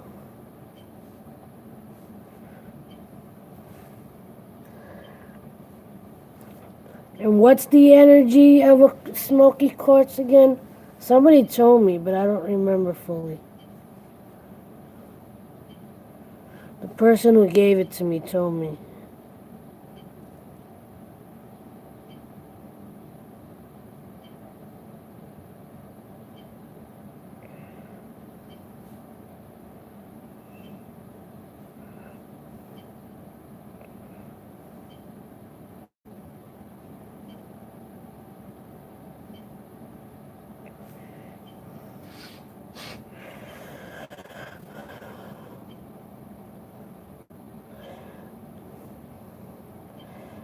And what's the energy of a smoky quartz again? Somebody told me, but I don't remember fully. The person who gave it to me told me.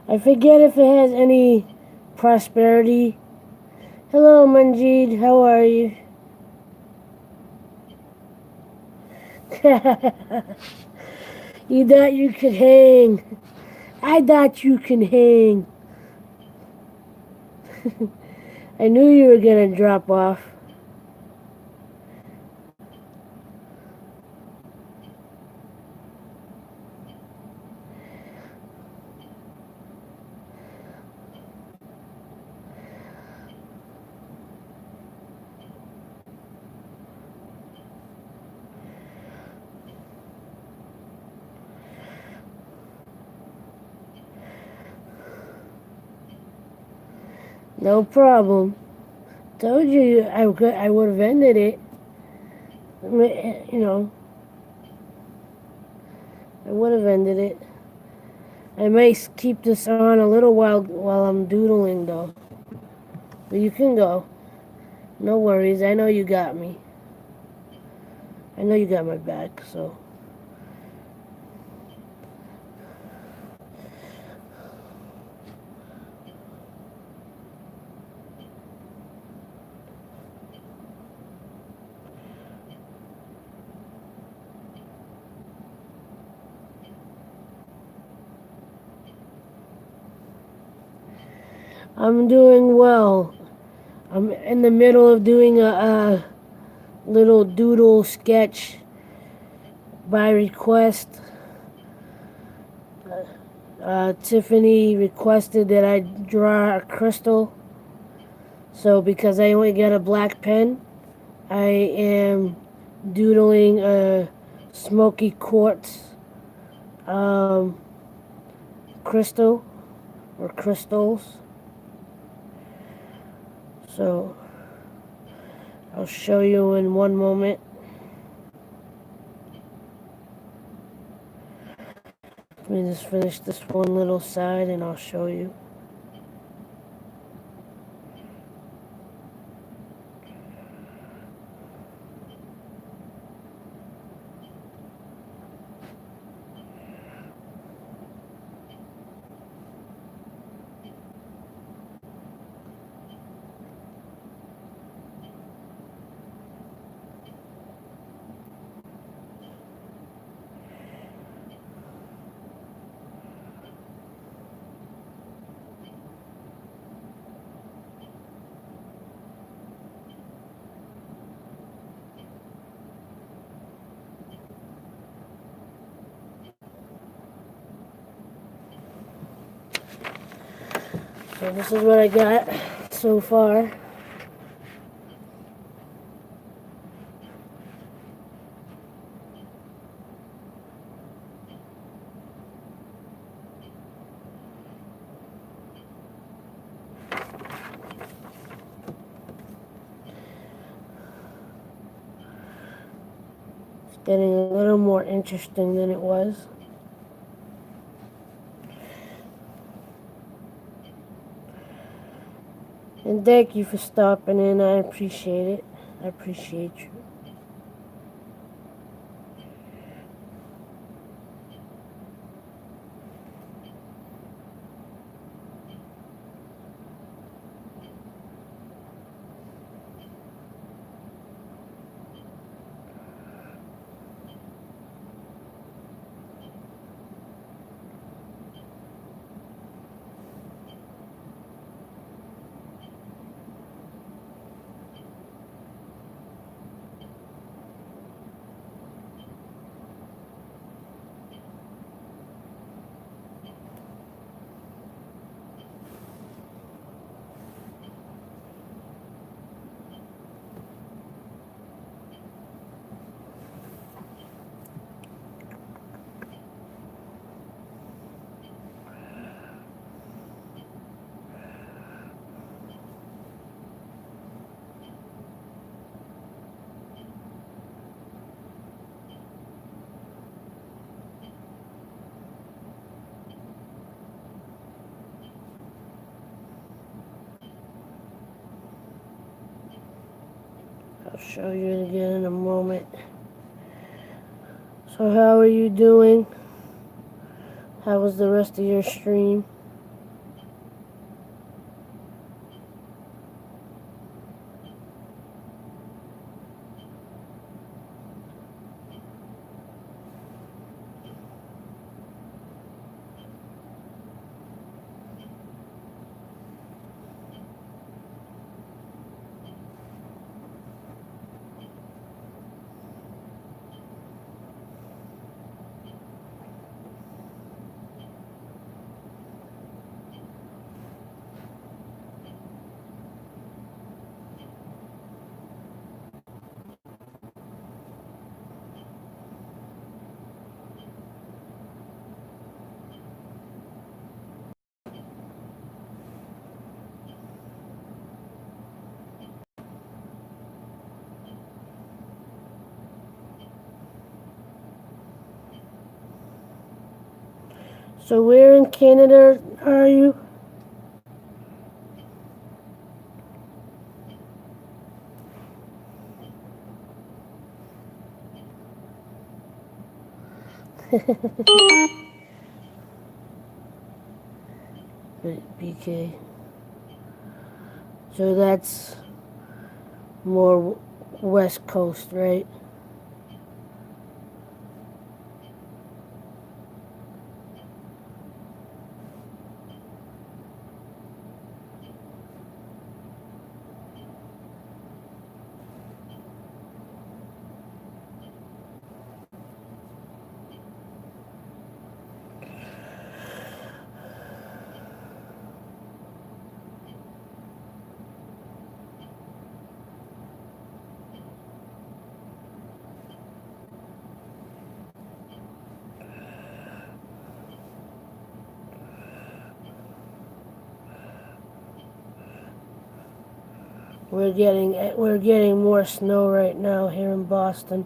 I forget if it has any prosperity. Hello, Manjeed. How are you? You thought you could hang. I thought you can hang. I knew you were gonna drop off. No problem. Told you I would have ended it. You know, I would have ended it. I may keep this on a little while I'm doodling though. But you can go. No worries. I know you got me. I know you got my back, so. I'm doing well. I'm in the middle of doing a little doodle sketch by request. Tiffany requested that I draw a crystal. So because I only got a black pen, I am doodling a smoky quartz um, crystal or crystals. So I'll show you in one moment. Let me just finish this one little side and I'll show you. So this is what I got so far. It's getting a little more interesting than it was. And thank you for stopping in. I appreciate it. I appreciate you. I'll show you again in a moment. So how are you doing? How was the rest of your stream? So where in Canada are you? BK. So that's more West Coast, right? We're getting more snow right now here in Boston.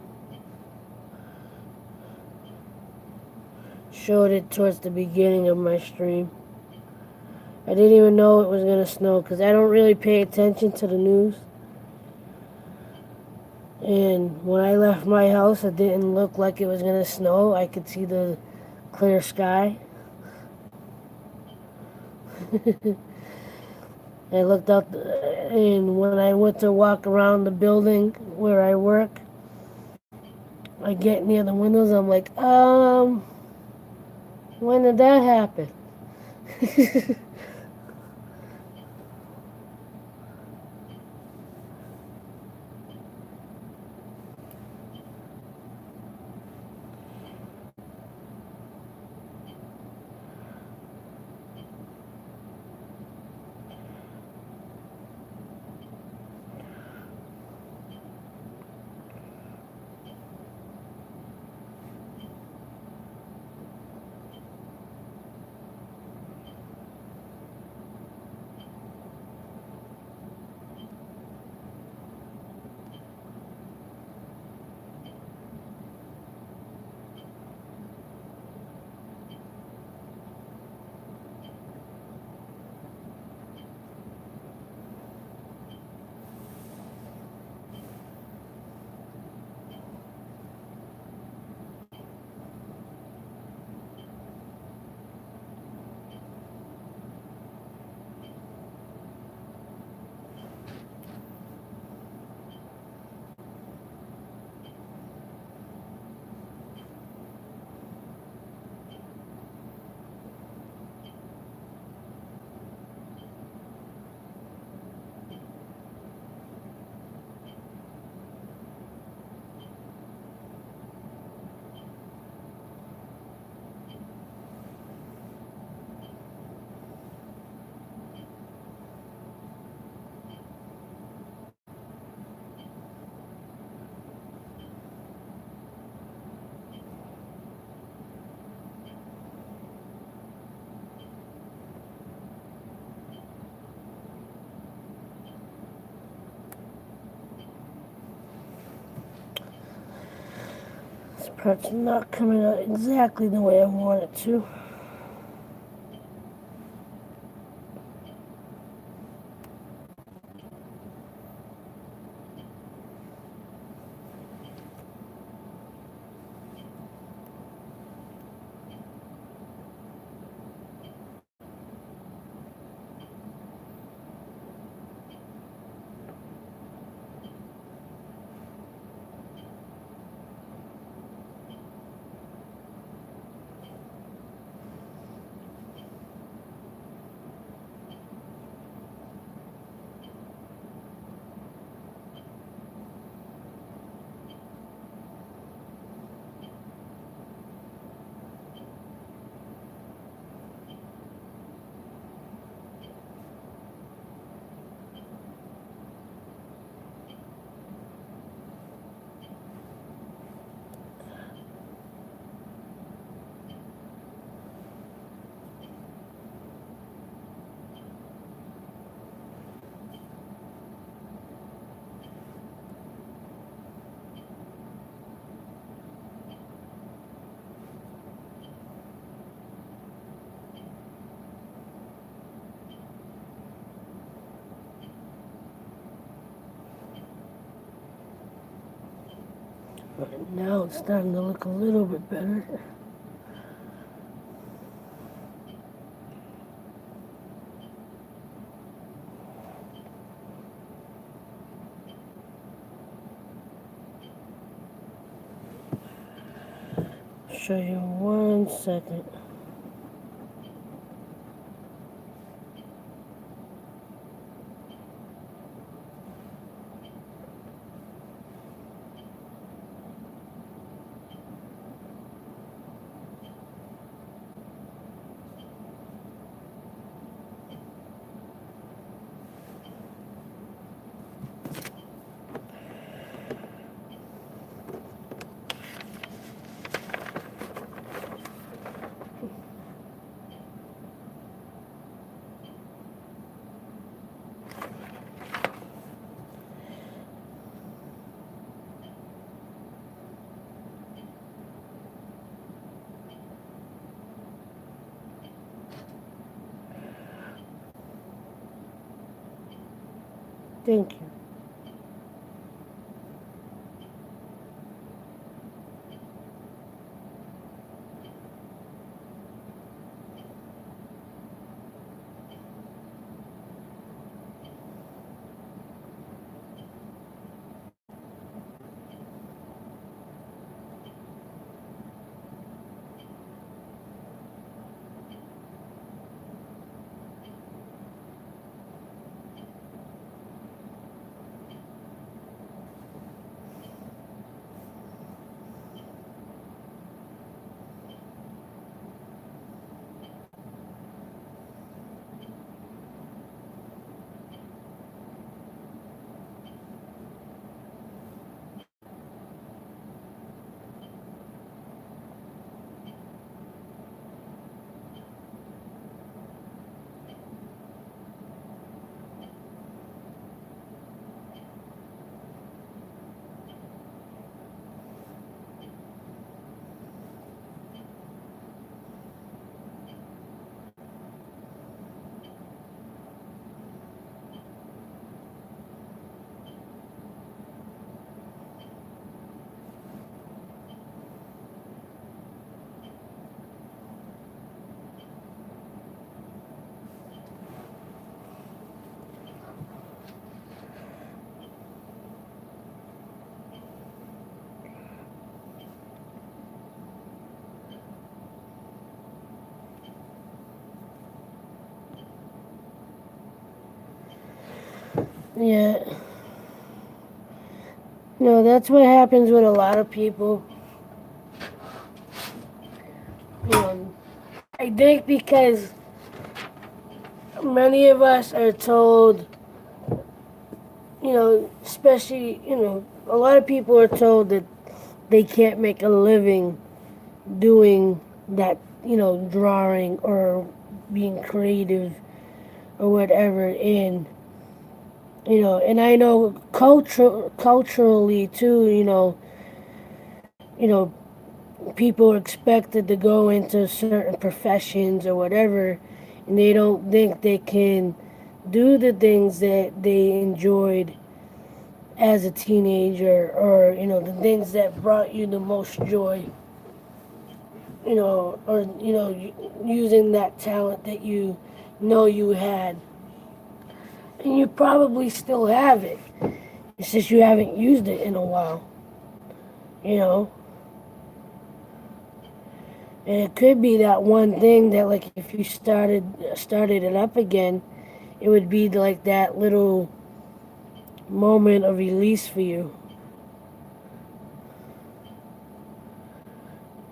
Showed it towards the beginning of my stream. I didn't even know it was gonna snow because I don't really pay attention to the news. And when I left my house, it didn't look like it was gonna snow. I could see the clear sky. I looked out, and when I went to walk around the building where I work, I get near the windows. I'm like, when did that happen? This part's not coming out exactly the way I want it to. Right now it's starting to look a little bit better. Show you 1 second. Thank you. Yeah. No, that's what happens with a lot of people. I think because many of us are told, especially, a lot of people are told that they can't make a living doing that, drawing or being creative or whatever. And I know culturally too, you know, people are expected to go into certain professions or whatever, and they don't think they can do the things that they enjoyed as a teenager, or the things that brought you the most joy, or using that talent that you know you had, and you probably still have it. It's just you haven't used it in a while, you know. And it could be that one thing that, like, if you started it up again, it would be like that little moment of release for you.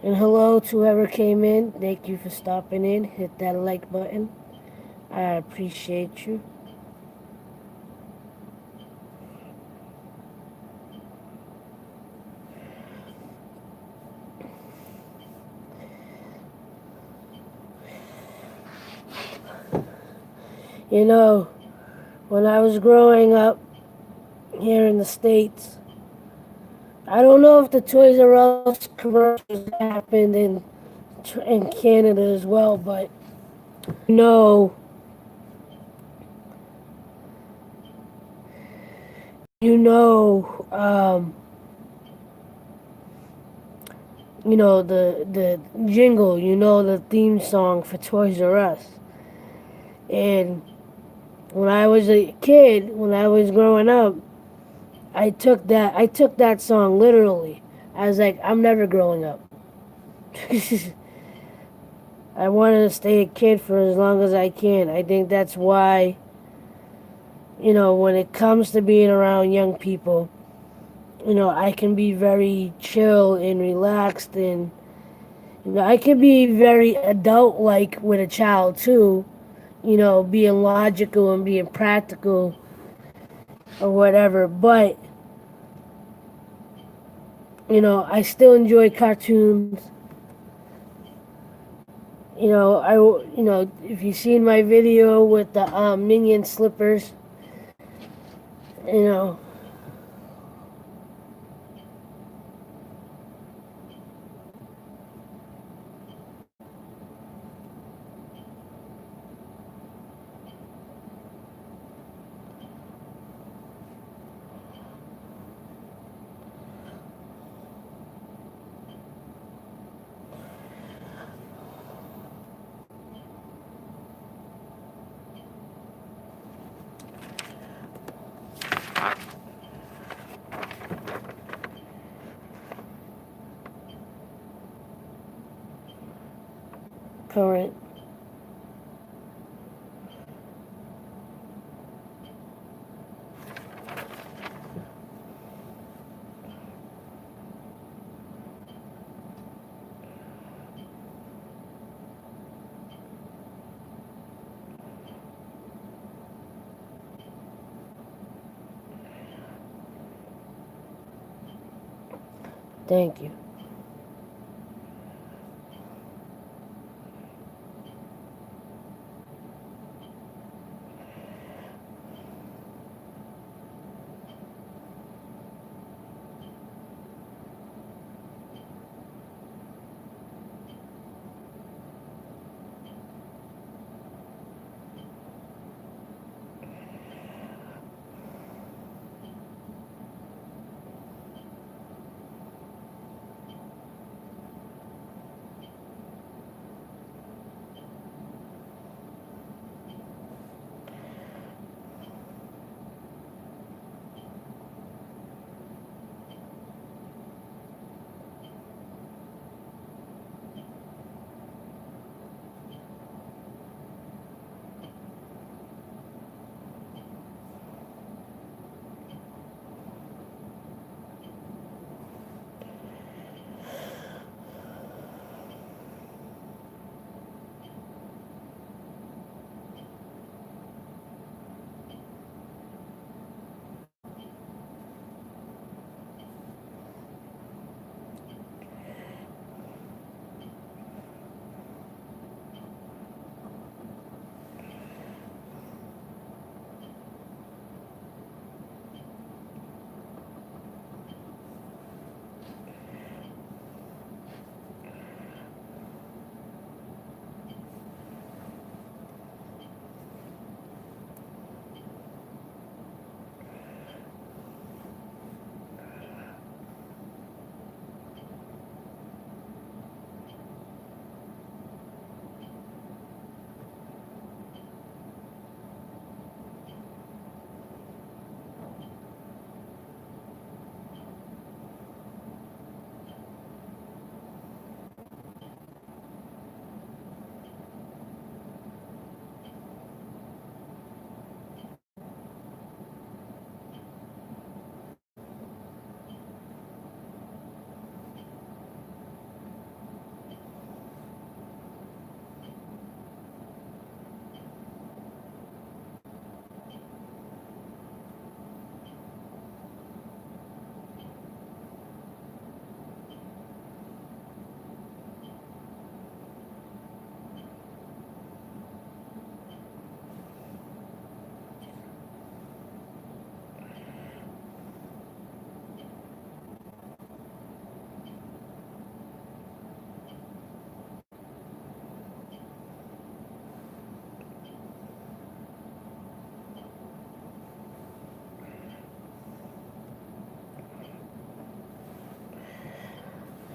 And hello to whoever came in. Thank you for stopping in. Hit that like button. I appreciate you. You know, when I was growing up here in the States, I don't know if the Toys R Us commercials happened in Canada as well, but know, you know, the jingle, the theme song for Toys R Us. And when I was a kid, when I was growing up, I took that song literally. I was like, I'm never growing up. I wanted to stay a kid for as long as I can. I think that's why, when it comes to being around young people, I can be very chill and relaxed, and I can be very adult like with a child too, being logical and being practical or whatever. But, I still enjoy cartoons. If you've seen my video with the minion slippers, you know, current. Thank you.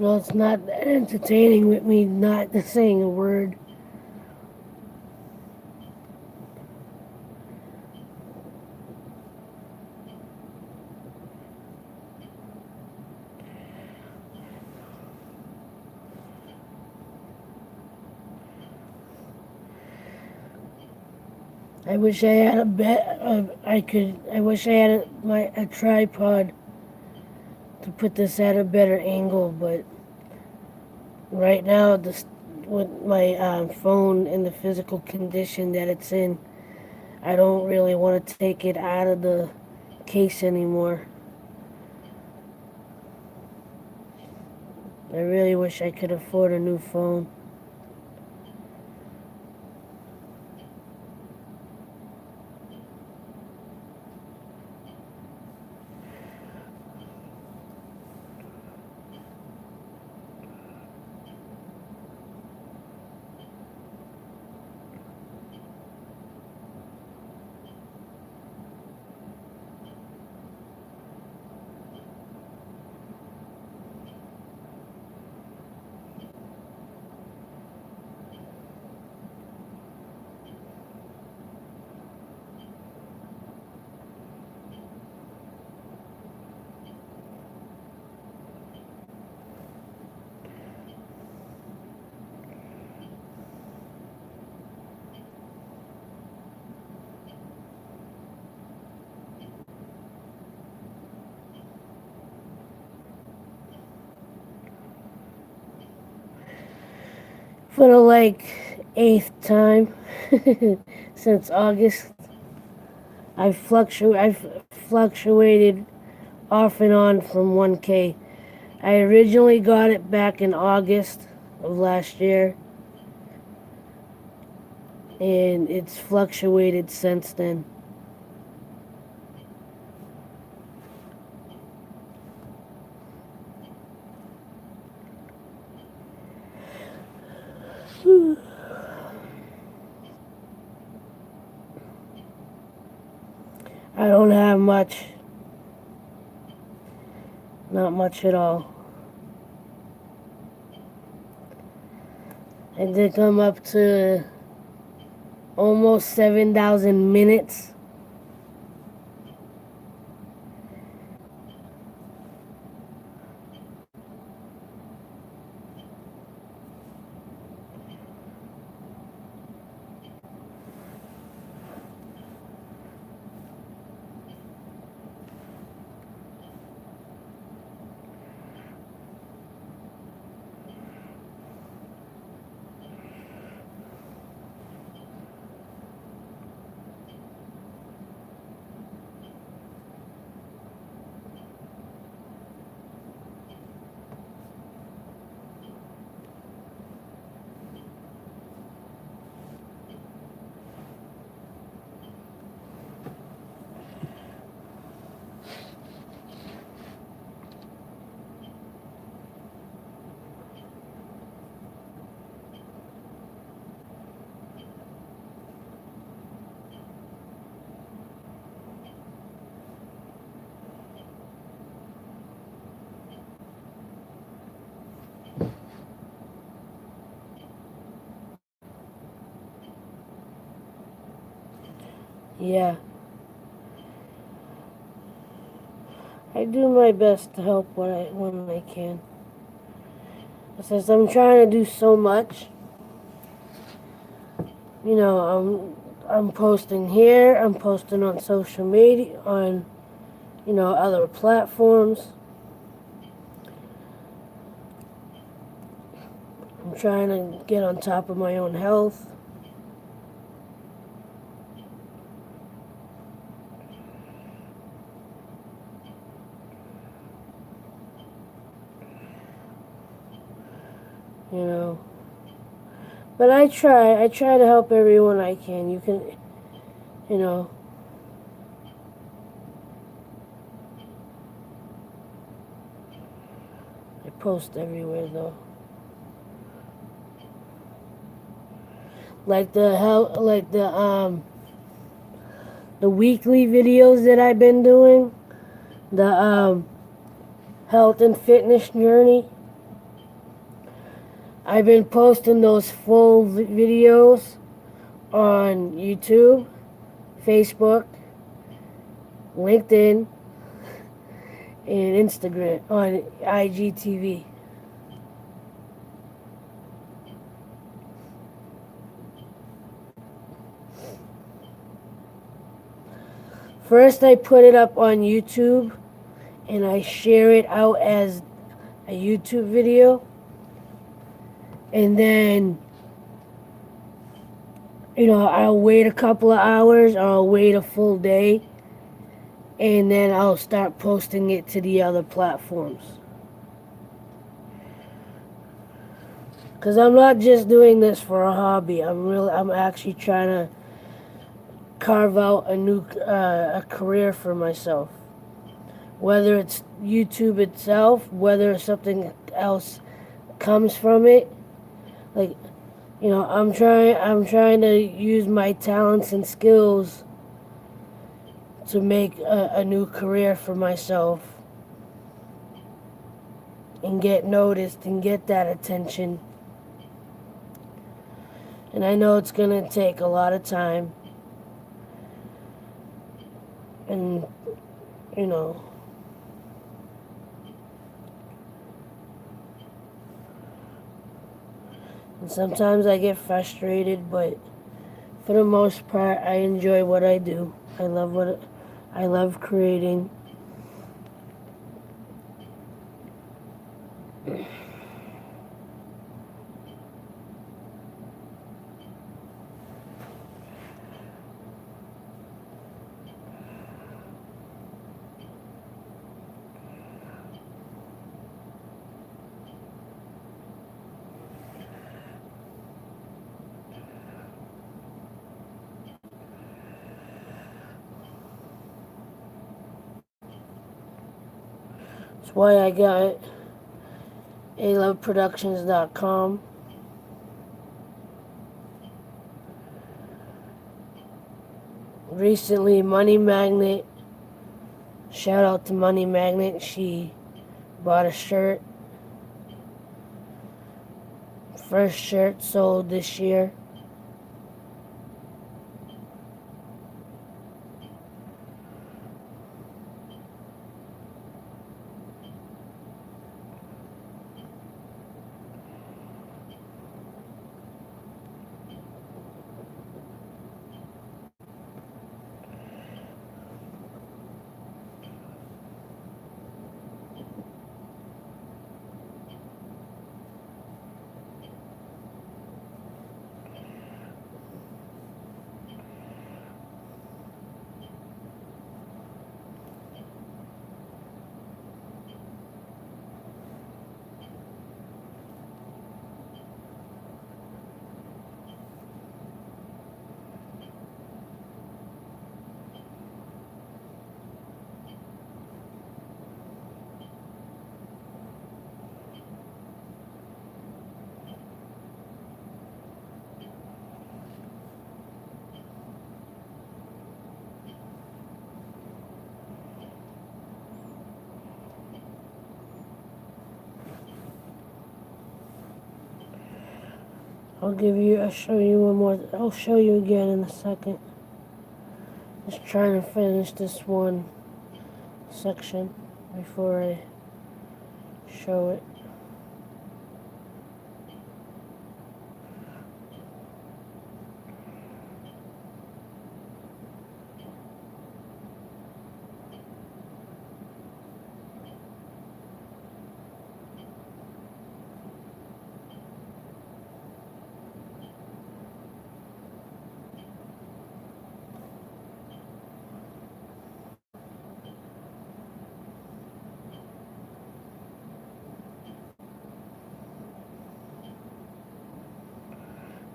Well, it's not entertaining with me not saying a word. I wish I had a I wish I had a tripod to put this at a better angle, but right now, this with my phone in the physical condition that it's in, I don't really want to take it out of the case anymore. I really wish I could afford a new phone. For the eighth time since August, I've fluctuated off and on from 1K. I originally got it back in August of last year, and it's fluctuated since then. I don't have much, not much at all. I did come up to almost 7,000 minutes. Yeah, I do my best to help when I can. Since I'm trying to do so much, you know, I'm posting here, I'm posting on social media, on other platforms. I'm trying to get on top of my own health. You know, but I try to help everyone I can. You can, you know, I post everywhere though. The weekly videos that I've been doing, the health and fitness journey. I've been posting those full videos on YouTube, Facebook, LinkedIn, and Instagram on IGTV. First, I put it up on YouTube and I share it out as a YouTube video. And then, I'll wait a couple of hours or I'll wait a full day. And then I'll start posting it to the other platforms. Because I'm not just doing this for a hobby. I'm actually trying to carve out a career for myself. Whether it's YouTube itself, whether something else comes from it, like I'm trying to use my talents and skills to make a new career for myself and get noticed and get that attention. And I know it's gonna take a lot of time, and you know and sometimes I get frustrated, but for the most part I enjoy what I do. I love creating. That's why I got aloveproductions.com. Recently, Money Magnet, shout out to Money Magnet, she bought a shirt. First shirt sold this year. I'll show you again in a second. Just trying to finish this one section before I show it.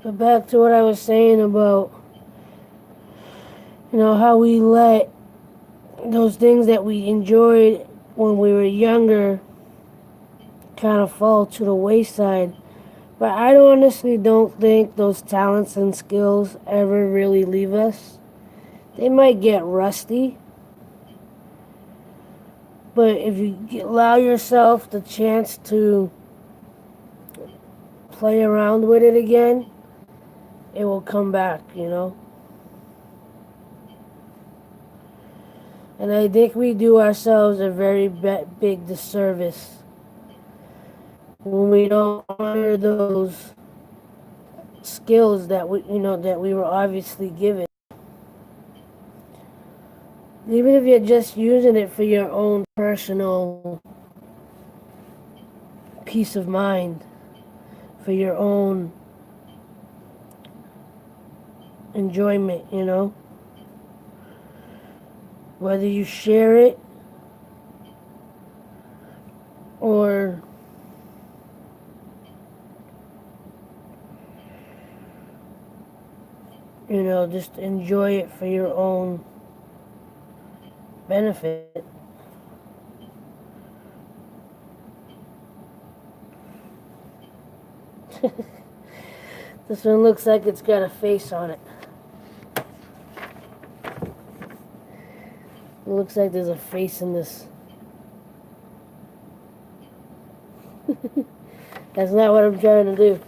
But back to what I was saying about, how we let those things that we enjoyed when we were younger kind of fall to the wayside. But I honestly don't think those talents and skills ever really leave us. They might get rusty, but if you allow yourself the chance to play around with it again, it will come back, you know? And I think we do ourselves a very big disservice when we don't honor those skills that we were obviously given. Even if you're just using it for your own personal peace of mind, for your own enjoyment, you know? Whether you share it or just enjoy it for your own benefit. This one looks like it's got a face on it. It looks like there's a face in this. That's not what I'm trying to do.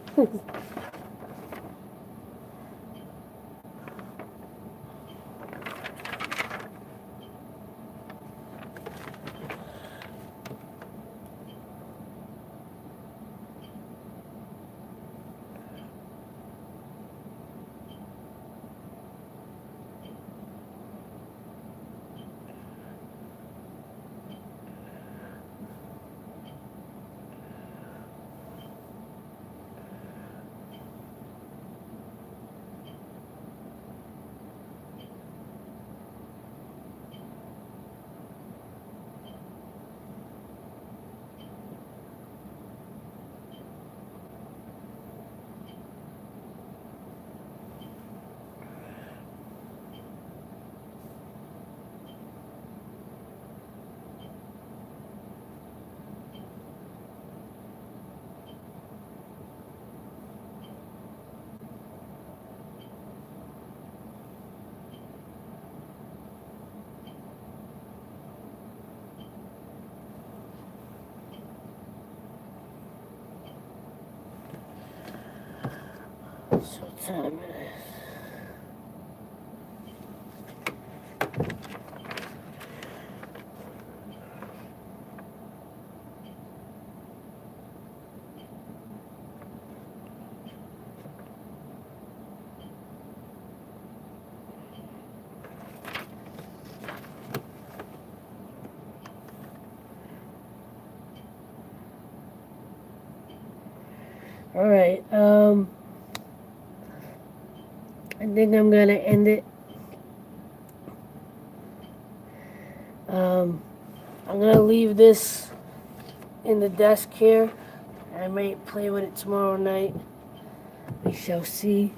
So time it is. All right. I think I'm gonna end it. I'm gonna leave this in the desk here. I might play with it tomorrow night. We shall see.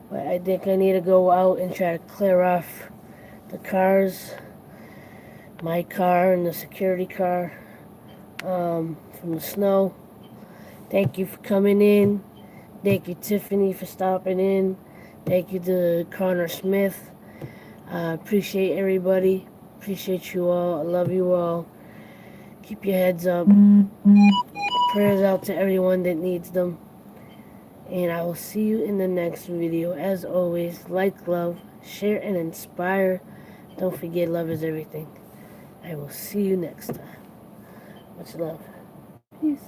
But I think I need to go out and try to clear off the cars, my car and the security car, from the snow. Thank you for coming in. Thank you, Tiffany, for stopping in. Thank you to Connor Smith. Appreciate everybody. Appreciate you all. I love you all. Keep your heads up. Prayers out to everyone that needs them. And I will see you in the next video. As always, like, love, share, and inspire. Don't forget, love is everything. I will see you next time. Much love. Peace.